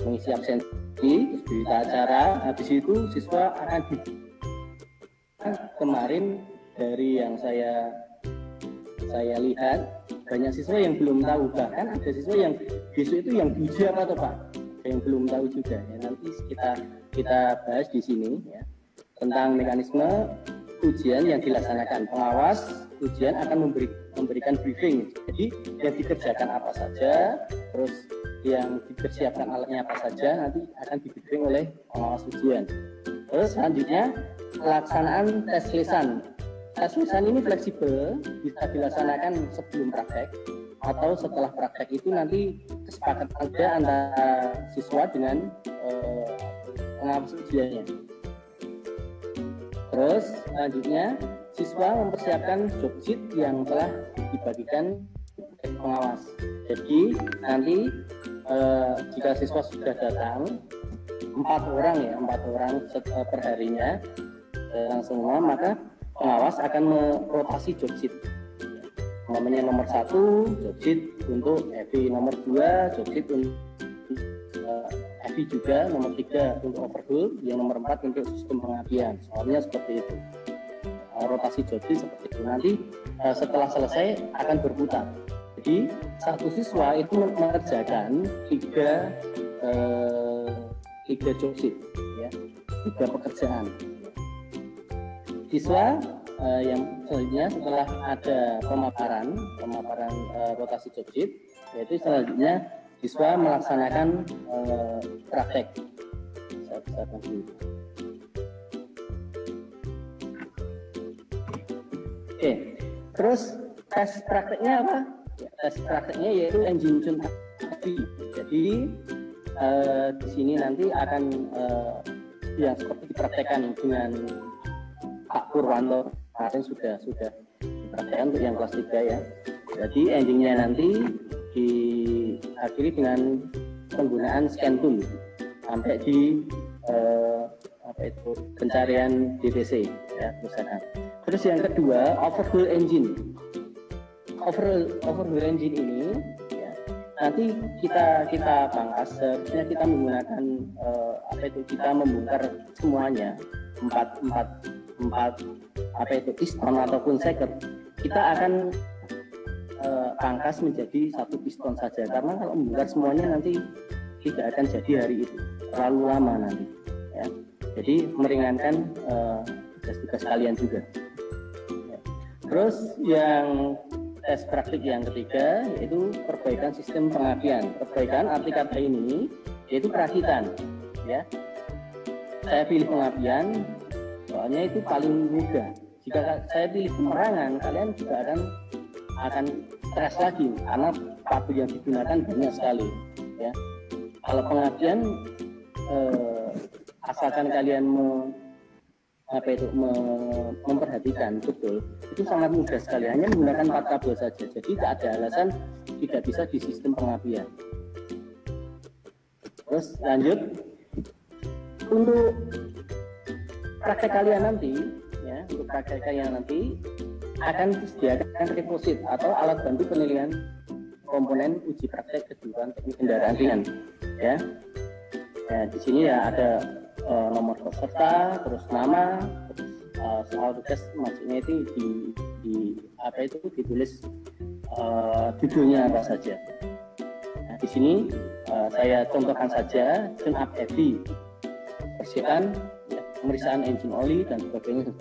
mengisi absensi, terus berita acara. Habis itu siswa akan kemarin dari yang saya lihat banyak siswa yang belum tahu, bahkan ada siswa yang besok itu yang diuji apa tuh Pak, yang belum tahu juga ya. Nanti kita bahas di sini ya tentang mekanisme ujian yang dilaksanakan. Pengawas ujian akan memberikan briefing. Jadi yang dikerjakan apa saja, terus yang dipersiapkan alatnya apa saja, nanti akan di-briefing oleh pengawas ujian. Terus selanjutnya pelaksanaan tes lisan. Tes lisan ini fleksibel, bisa dilaksanakan sebelum praktek atau setelah praktek. Itu nanti kesepakatan ada antara siswa dengan pengawas ujiannya. Terus selanjutnya siswa mempersiapkan job sheet yang telah dibagikan pengawas. Jadi nanti jika siswa sudah datang 4 orang per harinya semua, maka pengawas akan merotasi job sheet. Namanya nomor 1 job sheet untuk EVI, nomor 2 job sheet untuk EVI juga, nomor 3 untuk overhaul, yang nomor 4 untuk sistem pengapian. Soalnya seperti itu. Rotasi job sheet seperti itu. Nanti setelah selesai akan berputar. Jadi satu siswa itu mengerjakan 3 job sheet ya, 3 pekerjaan. Siswa yang selanjutnya setelah ada pemaparan rotasi job sheet, yaitu selanjutnya siswa melaksanakan praktek. Saya besarkan dulu. Oke, terus tes prakteknya apa? Ya, tes prakteknya yaitu engine tune tadi. Jadi di sini nanti akan yang seperti dipraktekkan dengan Pak Purwanto kemarin sudah dipraktekkan untuk yang kelas 3 ya. Jadi endingnya nanti diakhiri dengan penggunaan scan tool sampai di pencarian DTC ya misalkan. Terus yang kedua overhaul engine. Overhaul engine ini ya, nanti kita pangkas, seharusnya kita menggunakan kita membongkar semuanya empat piston ataupun second, kita akan pangkas menjadi satu piston saja, karena kalau membongkar semuanya nanti tidak akan jadi hari itu, terlalu lama nanti ya. Jadi meringankan tugas-tugas kalian juga ya. Terus yang tes praktik yang ketiga yaitu perbaikan sistem pengapian. Perbaikan arti kata ini yaitu perakitan ya. Saya pilih pengapian soalnya itu paling mudah. Jika saya pilih penerangan, kalian juga akan stres lagi karena kabel yang digunakan banyak sekali ya. Kalau pengapian asalkan kalian memperhatikan betul, itu sangat mudah sekali, hanya menggunakan 4 kabel saja, jadi tak ada alasan tidak bisa di sistem pengapian. Terus lanjut untuk praktek kalian nanti ya, untuk praktek kalian nanti akan disediakan reposit atau alat bantu penilaian komponen uji praktek kejuruan teknik kendaraan ringan ya. Ya, di sini ya ada nomor peserta, terus nama, terus soal tugas, maksudnya itu ditulis judulnya apa saja. Nah, di sini saya contohkan saja tune up heavy, persiapan ya, pemeriksaan engine oli dan sebagainya,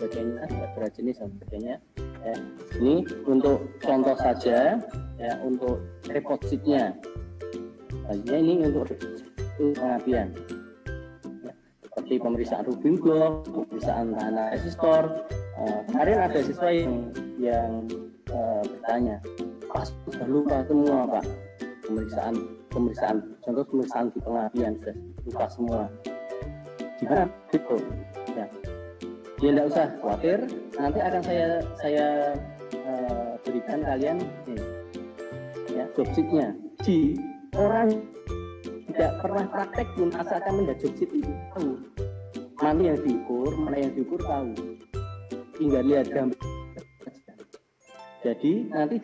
beberapa jenis dan sebagainya. Ya, ini untuk contoh saja ya, untuk report sheet-nya. Ini untuk pengapian. Seperti pemeriksaan Rubin block, pemeriksaan tahanan resistor. Kemarin ada siswa yang bertanya, Pak sudah lupa semua Pak, pemeriksaan contoh pemeriksaan di pengapian sudah lupa semua. Gimana gitu? Ya, tidak usah khawatir. Nanti akan saya berikan kalian ya job sheet-nya. Di orang tidak pernah praktek pun asalkan melihat job sheet itu tahu mana yang diukur tahu, tinggal lihat gambar. Jadi nanti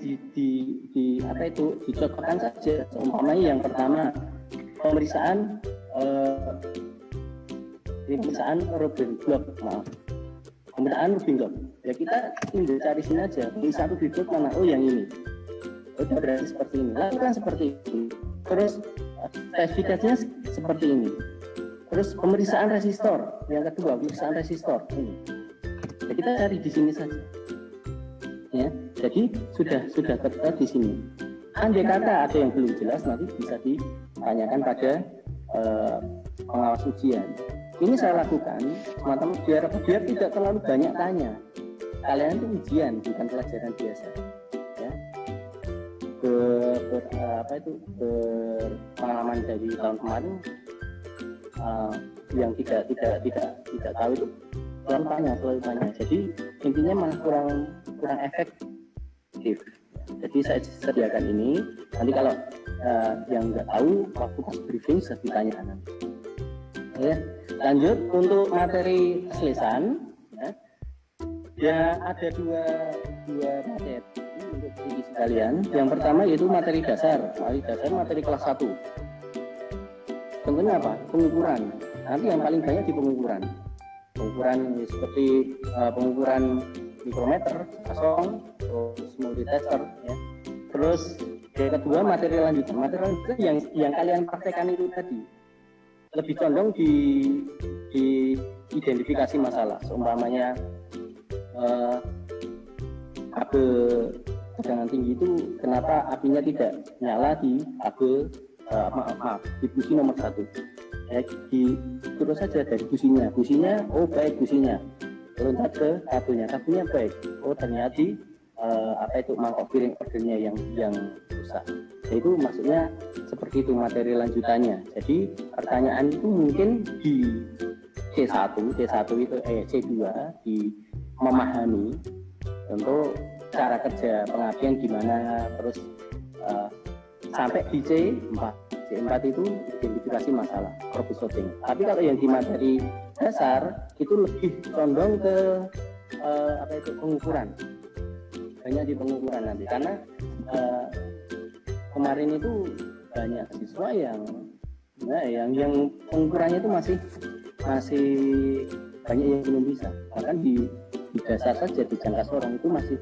dicocokkan saja. Umpamanya yang pertama pemeriksaan Rubin block, pemeriksaan Rubin block. Ya kita tinggal cari sini aja, pemeriksaan Rubin block mana? Oh yang ini. Udah berarti seperti ini. Lakukan seperti ini. Terus spesifikasinya seperti ini. Terus pemeriksaan resistor, yang kedua pemeriksaan resistor ini. Ya, kita cari di sini saja. Ya, jadi sudah tertera di sini. Andai kata ada yang belum jelas nanti bisa ditanyakan pada pengawas ujian. Ini saya lakukan teman-teman biar tidak terlalu banyak tanya. Kalian itu ujian bukan pelajaran biasa. Ya. Berpengalaman dari tahun kemarin yang tidak tahu itu selalu tanya. Jadi intinya malah kurang efektif. Jadi saya sediakan ini. Nanti kalau yang nggak tahu waktu pas briefing bisa ditanyakan. Ya, lanjut untuk materi lesan. Ya ada dua materi untuk divisi kalian. Yang pertama yaitu materi dasar materi kelas 1. Tentunya apa? Pengukuran. Nanti yang paling banyak di pengukuran ya, seperti pengukuran mikrometer, kosong, terus multitester ya. Terus yang kedua materi lanjutan yang kalian praktekkan itu tadi lebih condong di identifikasi masalah. Seumpamanya kabel tegangan tinggi itu kenapa apinya tidak nyala di kabel di busi nomor 1 ya, terus saja dari businya oh baik businya, loncat ke kabelnya baik, oh ternyata mangkok piring ordernya yang rusak. Jadi itu maksudnya seperti itu materi lanjutannya. Jadi pertanyaan itu mungkin di C1 itu C2 di memahami untuk cara kerja pengapian gimana, terus sampai di C4 D4 itu identifikasi masalah, problem solving. Tapi kalau yang di materi dasar itu lebih condong ke pengukuran, banyak di pengukuran nanti, karena kemarin itu banyak siswa yang pengukurannya itu masih banyak yang belum bisa. Bahkan di dasar saja, di jangka sorong itu masih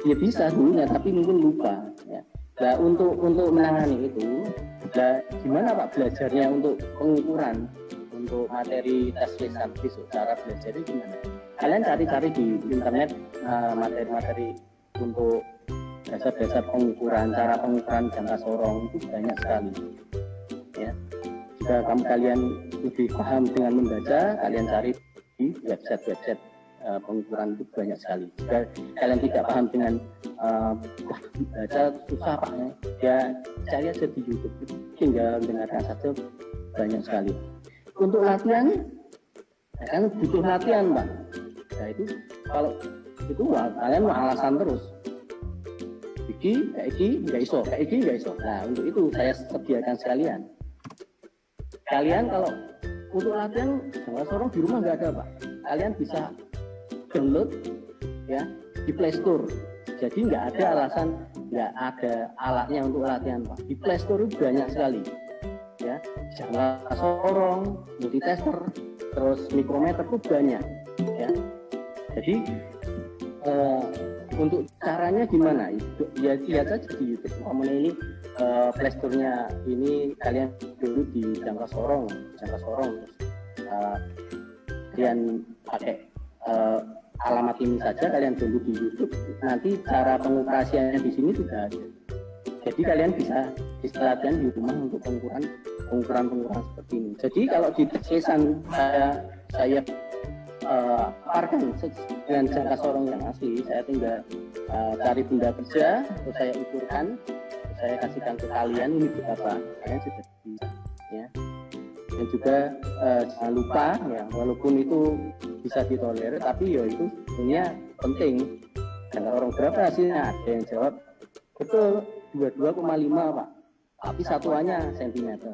ya bisa dulunya, tapi mungkin lupa ya. Nah, untuk menangani itu, gimana Pak belajarnya untuk pengukuran untuk materi tes lisan besok, cara belajarnya gimana? Kalian cari-cari di internet materi-materi untuk dasar-dasar pengukuran, cara pengukuran jangka sorong itu banyak sekali ya. Jika kalian lebih paham dengan membaca, kalian cari di website pengukuran itu banyak sekali. Jika kalian tidak paham dengan baca susah Pak ya, cari aja di YouTube, tinggal dengarkan saja, banyak sekali. Untuk latihan kan butuh latihan Pak. Nah itu kalau itu kalian mau alasan terus, kayak iki nggak iso. Nah untuk itu saya sediakan sekalian. Kalian kalau untuk latihan jangka sorong di rumah nggak ada Pak, kalian bisa download ya di Play Store. Jadi nggak ada alasan, nggak ada alatnya untuk latihan Pak. Di Play Store itu banyak sekali ya, jangka sorong, multitester, terus mikrometer itu banyak ya. Jadi untuk caranya gimana? Ya lihat saja di YouTube. Umpamanya ini Play Store-nya ini kalian dulu di jangka sorong, kalian pakai alamat ini saja, kalian tunggu di YouTube. Nanti cara pengoperasiannya di sini sudah ada. Jadi kalian bisa latihan di rumah untuk pengukuran seperti ini. Jadi kalau di tes lisan saya paparkan dengan jangka sorong yang asli, saya tinggal cari benda kerja, terus saya ukurkan, terus saya kasihkan ke kalian, ini berapa, kalian sudah bisa ya. Dan juga jangan lupa ya, walaupun itu bisa ditolerir, tapi ya itu sebenarnya penting. Jangka sorong berapa hasilnya? Ada yang jawab betul 22,5 Pak, tapi satuannya sentimeter,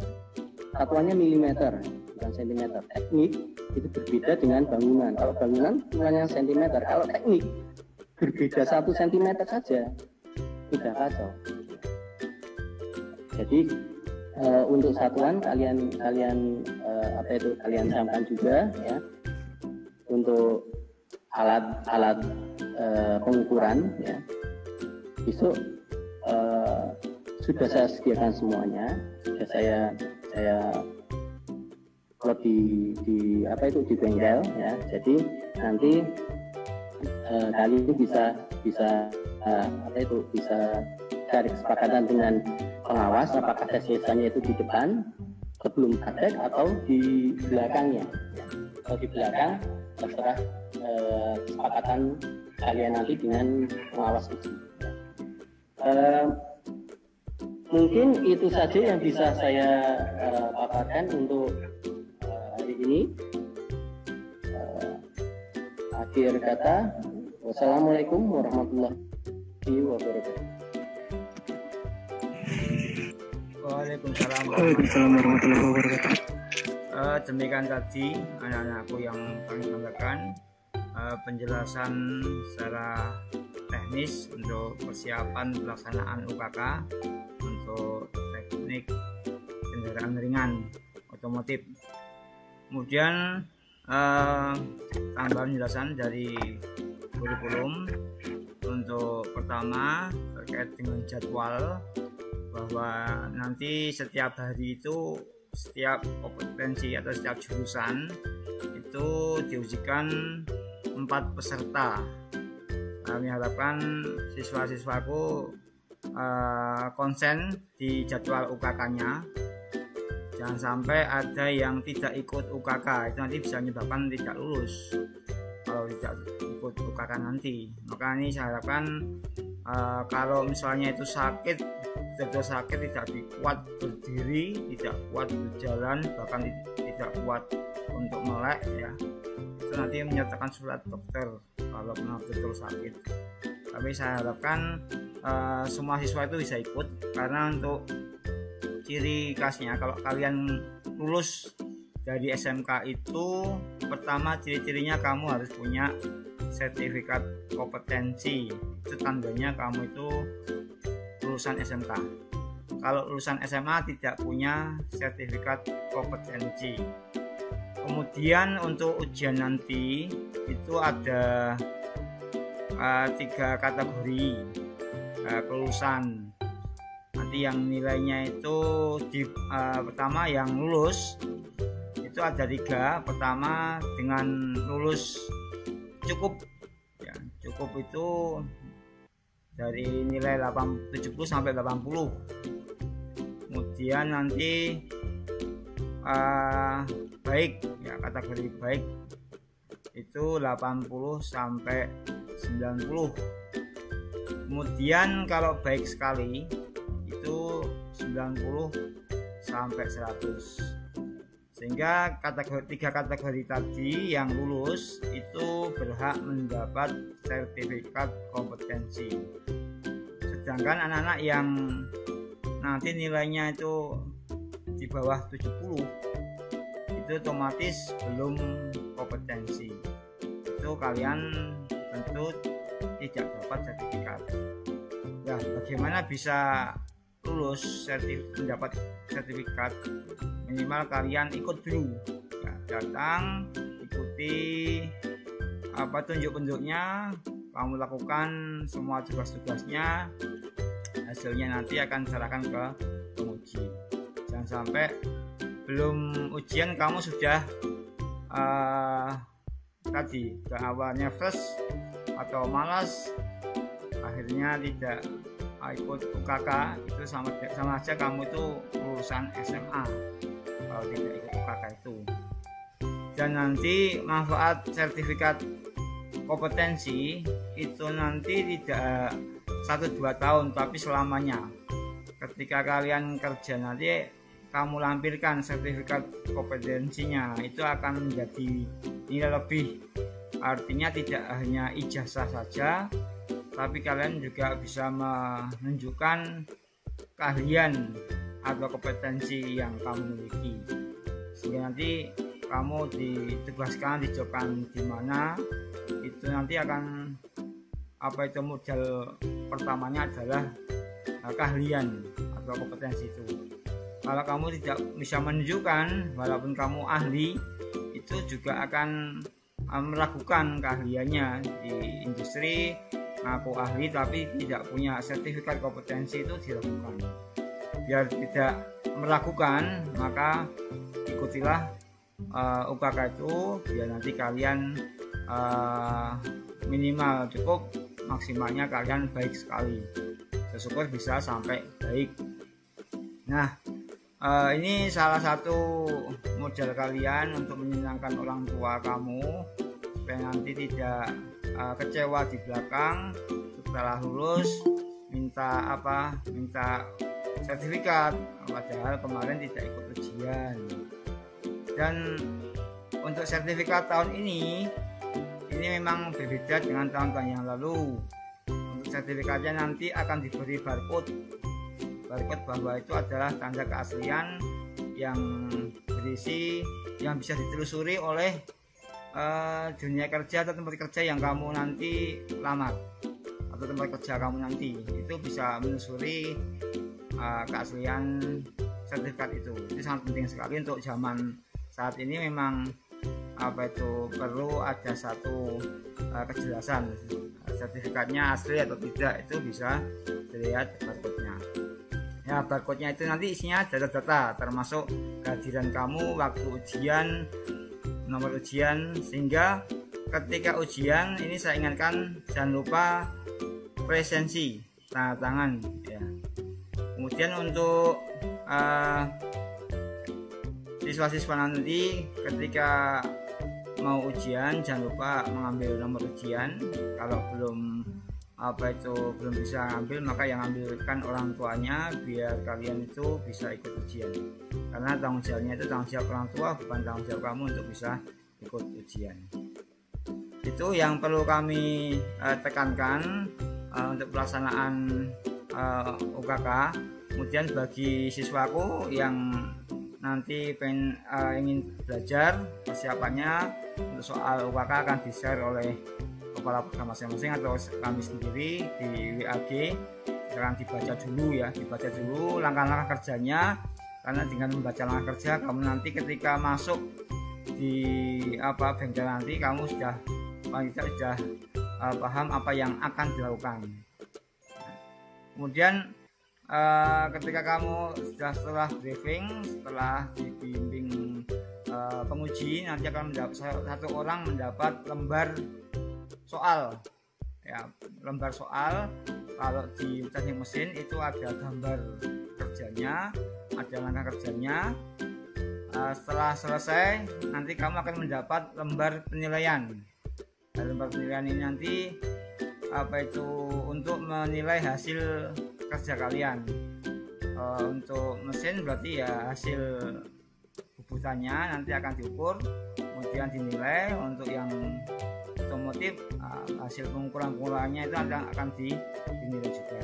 satuannya milimeter bukan sentimeter. Teknik itu berbeda dengan bangunan. Kalau bangunan hanya sentimeter, kalau teknik berbeda 1 sentimeter saja sudah kacau. Jadi untuk satuan kalian camkan juga ya. Untuk alat pengukuran ya, besok sudah saya sediakan semuanya. Sudah saya plot di bengkel ya. Jadi nanti kalian bisa cari kesepakatan dengan pengawas apakah tes lisannya itu di depan sebelum praktek atau di belakangnya. Kalau di belakang terserah kesepakatan kalian nanti dengan pengawas itu. Mungkin itu saja yang bisa saya paparkan untuk hari ini. Akhir kata, wassalamualaikum warahmatullahi wabarakatuh. Waalaikumsalam warahmatullahi wabarakatuh. Demikian tadi anak-anakku yang kami banggakan penjelasan secara teknis untuk persiapan pelaksanaan UKK untuk teknik kendaraan ringan otomotif. Kemudian tambahan penjelasan dari kurikulum untuk pertama terkait dengan jadwal, bahwa nanti setiap hari itu setiap kompetensi atau setiap jurusan itu diujikan 4 peserta. Kami harapkan siswa-siswaku konsen di jadwal UKK-nya. Jangan sampai ada yang tidak ikut UKK, itu nanti bisa menyebabkan tidak lulus kalau tidak ikut UKK nanti. Maka ini saya harapkan kalau misalnya itu sakit, tidak kuat berdiri, tidak kuat berjalan, bahkan tidak kuat untuk melek ya, itu nanti menyertakan surat dokter kalau betul sakit. Tapi saya harapkan semua siswa itu bisa ikut, karena untuk ciri khasnya kalau kalian lulus dari SMK itu, pertama ciri-cirinya kamu harus punya sertifikat kompetensi. Itu tandanya kamu itu lulusan SMK. Kalau lulusan SMA tidak punya sertifikat kompetensi. Kemudian untuk ujian nanti itu ada 3 kategori kelulusan. Nanti yang nilainya itu pertama yang lulus itu ada 3. Pertama dengan lulus cukup ya, cukup itu dari nilai 70 sampai 80. Kemudian nanti baik ya, kategori baik itu 80 sampai 90. Kemudian kalau baik sekali itu 90 sampai 100. Sehingga 3 kategori tadi yang lulus itu berhak mendapat sertifikat kompetensi. Sedangkan anak-anak yang nanti nilainya itu di bawah 70 itu otomatis belum kompetensi. Itu kalian tentu tidak dapat sertifikat. Ya, bagaimana bisa lulus mendapat sertifikat? Minimal kalian ikut dulu ya, datang ikuti tunjuk-tunjuknya, kamu lakukan semua tugas-tugasnya, hasilnya nanti akan diserahkan ke penguji. Jangan sampai belum ujian kamu sudah ke awalnya fresh atau malas, akhirnya tidak ikut UKK. Itu sama aja kamu itu lulusan SMA kalau tidak ikut UKK itu. Dan nanti manfaat sertifikat kompetensi itu nanti tidak 1-2 tahun tapi selamanya. Ketika kalian kerja nanti kamu lampirkan sertifikat kompetensinya, itu akan menjadi nilai lebih. Artinya tidak hanya ijazah saja, tapi kalian juga bisa menunjukkan keahlian atau kompetensi yang kamu miliki. Sehingga nanti kamu ditugaskan, dijobkan di mana, itu nanti akan modal pertamanya adalah keahlian atau kompetensi itu. Kalau kamu tidak bisa menunjukkan, walaupun kamu ahli, itu juga akan meragukan keahliannya di industri. Aku ahli tapi tidak punya sertifikat kompetensi, itu dilakukan. Biar tidak meragukan, maka ikutilah UKK itu, biar nanti kalian minimal cukup, maksimalnya kalian baik sekali. Syukur bisa sampai baik. Nah, ini salah satu modal kalian untuk menyenangkan orang tua kamu supaya nanti tidak kecewa di belakang setelah lulus minta sertifikat padahal kemarin tidak ikut ujian. Dan untuk sertifikat tahun ini memang berbeda dengan tahun-tahun yang lalu. Untuk sertifikatnya nanti akan diberi barcode bahwa itu adalah tanda keaslian yang berisi, yang bisa ditelusuri oleh dunia kerja atau tempat kerja yang kamu nanti lamar, atau tempat kerja kamu nanti itu bisa menelusuri keaslian sertifikat itu. Itu sangat penting sekali untuk zaman saat ini. Memang perlu ada satu kejelasan sertifikatnya asli atau tidak, itu bisa dilihat barcode-nya. Ya, barcode-nya itu nanti isinya data-data termasuk kehadiran kamu waktu ujian, nomor ujian, sehingga ketika ujian ini saya ingatkan jangan lupa presensi, tanda tangan ya. Kemudian untuk siswa-siswa nanti ketika mau ujian jangan lupa mengambil nomor ujian. Kalau belum bisa ambil, maka yang ambilkan orang tuanya biar kalian itu bisa ikut ujian, karena tanggung jawabnya itu tanggung jawab orang tua, bukan tanggung jawab kamu untuk bisa ikut ujian. Itu yang perlu kami tekankan untuk pelaksanaan UKK. Kemudian bagi siswaku yang nanti ingin belajar, persiapannya untuk soal UKK akan di-share oleh kepala program masing-masing atau kami sendiri di WAG. Akan dibaca dulu langkah-langkah kerjanya, karena dengan membaca langkah kerja kamu nanti ketika masuk di bengkel nanti kamu sudah paham apa yang akan dilakukan. Kemudian ketika kamu setelah briefing, setelah dibimbing penguji, nanti akan satu orang mendapat lembar soal. Ya, lembar soal kalau di teknik mesin itu ada gambar kerjanya, ada langkah kerjanya. Setelah selesai nanti kamu akan mendapat lembar penilaian. Lembar penilaian ini nanti untuk menilai hasil kerja kalian. Untuk mesin berarti ya hasil bubutannya nanti akan diukur, kemudian dinilai. Untuk yang otomotif hasil pengukurannya itu akan dinilai juga.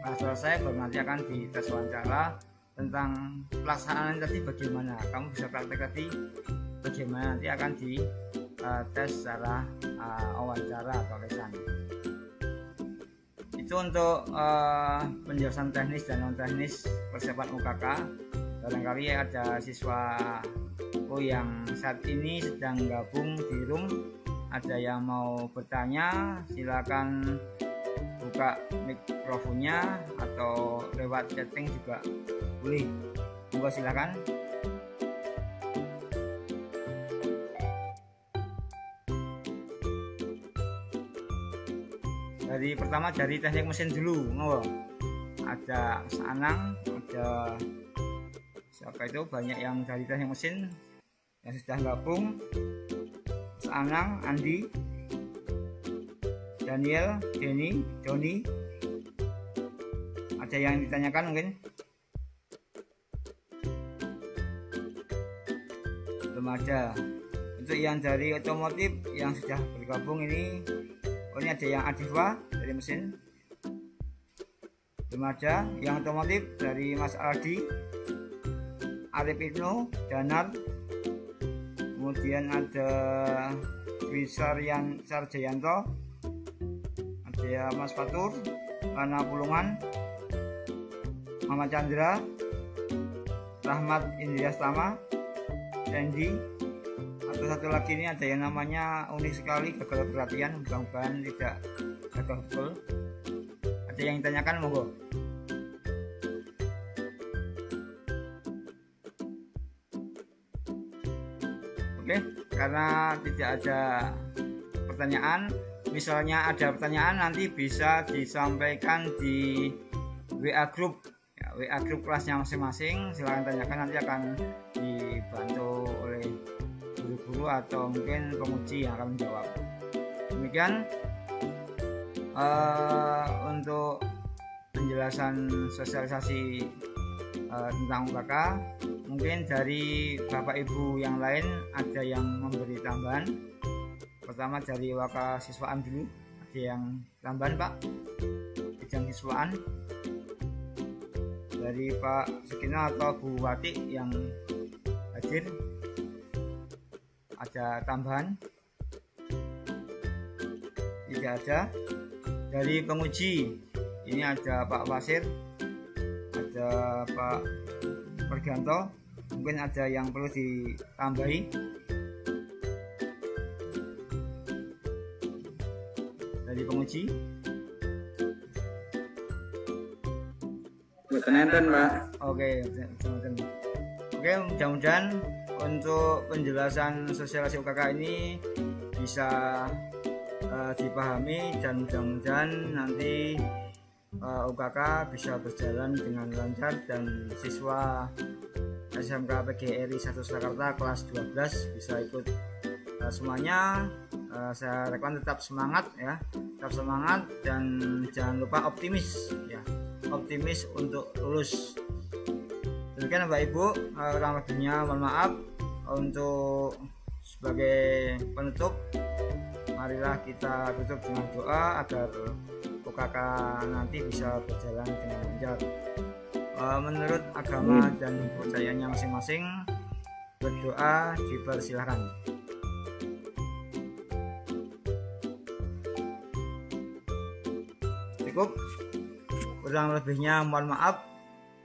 Nah, selesai baru nanti akan dites wawancara tentang pelaksanaan tadi bagaimana. Kamu bisa praktek tadi bagaimana, nanti akan dites secara wawancara atau lisan. Itu untuk penjelasan teknis dan non teknis persiapan UKK. Barangkali ada siswa yang saat ini sedang gabung di room, ada yang mau bertanya, silakan buka mikrofonnya atau lewat chatting juga boleh. Monggo silakan. Pertama dari teknik mesin dulu, ada Mas Anang, ada siapa itu, banyak yang dari teknik mesin yang sudah gabung. Mas Anang, Andi, Daniel, Denny, Doni. Ada yang ditanyakan mungkin? Belum ada. Untuk yang dari otomotif yang sudah bergabung ini, ini ada yang Adifa dari mesin, belum ada. Yang otomotif dari Mas Aldi, Arif Ibnu, Danar, kemudian ada Wisaryan Sarjayanto, ada ya Mas Fatur, Lana Pulungan, Muhammad Chandra, Rahmat Indriastama, Sandy. Satu lagi ini ada yang namanya unik sekali, gagal perhatian, mudah-mudahan tidak gagal betul. Ada yang ditanyakan, monggo. Oke, karena tidak ada pertanyaan, misalnya ada pertanyaan nanti bisa disampaikan di WA group, ya, WA group kelasnya masing-masing. Silahkan tanyakan, nanti akan dibantu oleh guru-guru atau mungkin penguji yang akan menjawab. Demikian untuk penjelasan sosialisasi tentang UKK. Mungkin dari Bapak Ibu yang lain ada yang memberi tambahan. Pertama dari UKK siswaan dulu, ada yang tambahan Pak, bidang siswaan dari Pak Sukino atau Bu Wati yang hadir. Ada tambahan? Tidak ada. Dari penguji ini ada Pak Wasir, ada Pak Perganto. Mungkin ada yang perlu ditambahi. Dari penguji? Pertanyaan Pak. Oke, mudah-mudahan untuk penjelasan sosialisasi UKK ini bisa dipahami, dan mudah-mudahan nanti UKK bisa berjalan dengan lancar dan siswa SMK PGRI 1 Surakarta kelas 12 bisa ikut semuanya. Saya rekomend tetap semangat ya, tetap semangat dan jangan lupa optimis ya, optimis untuk lulus. Demikian Bapak Ibu, kurang lebihnya mohon maaf. Untuk sebagai penutup, marilah kita tutup dengan doa agar UKK nanti bisa berjalan dengan lancar. menurut agama dan kepercayaannya masing-masing. Berdoa dipersilahkan. Cukup, kurang lebihnya mohon maaf.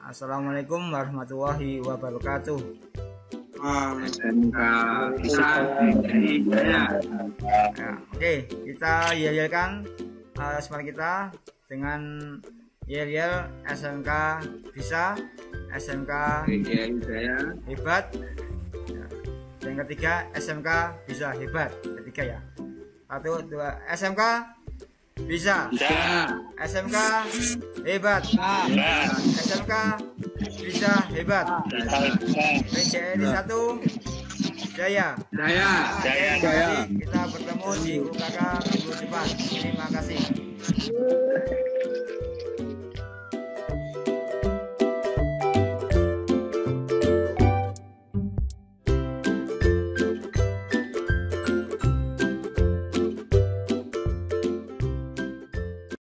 Assalamualaikum warahmatullahi wabarakatuh. Oke, kita yel-yelkan semangat kita dengan yel-yel SMK bisa, SMK hebat. Yang ketiga SMK bisa hebat. Ketiga ya. 1, 2, SMK bisa. SMK hebat. SMK bisa hebat. PJRI 1 Jaya. Kita bertemu di UKK minggu depan.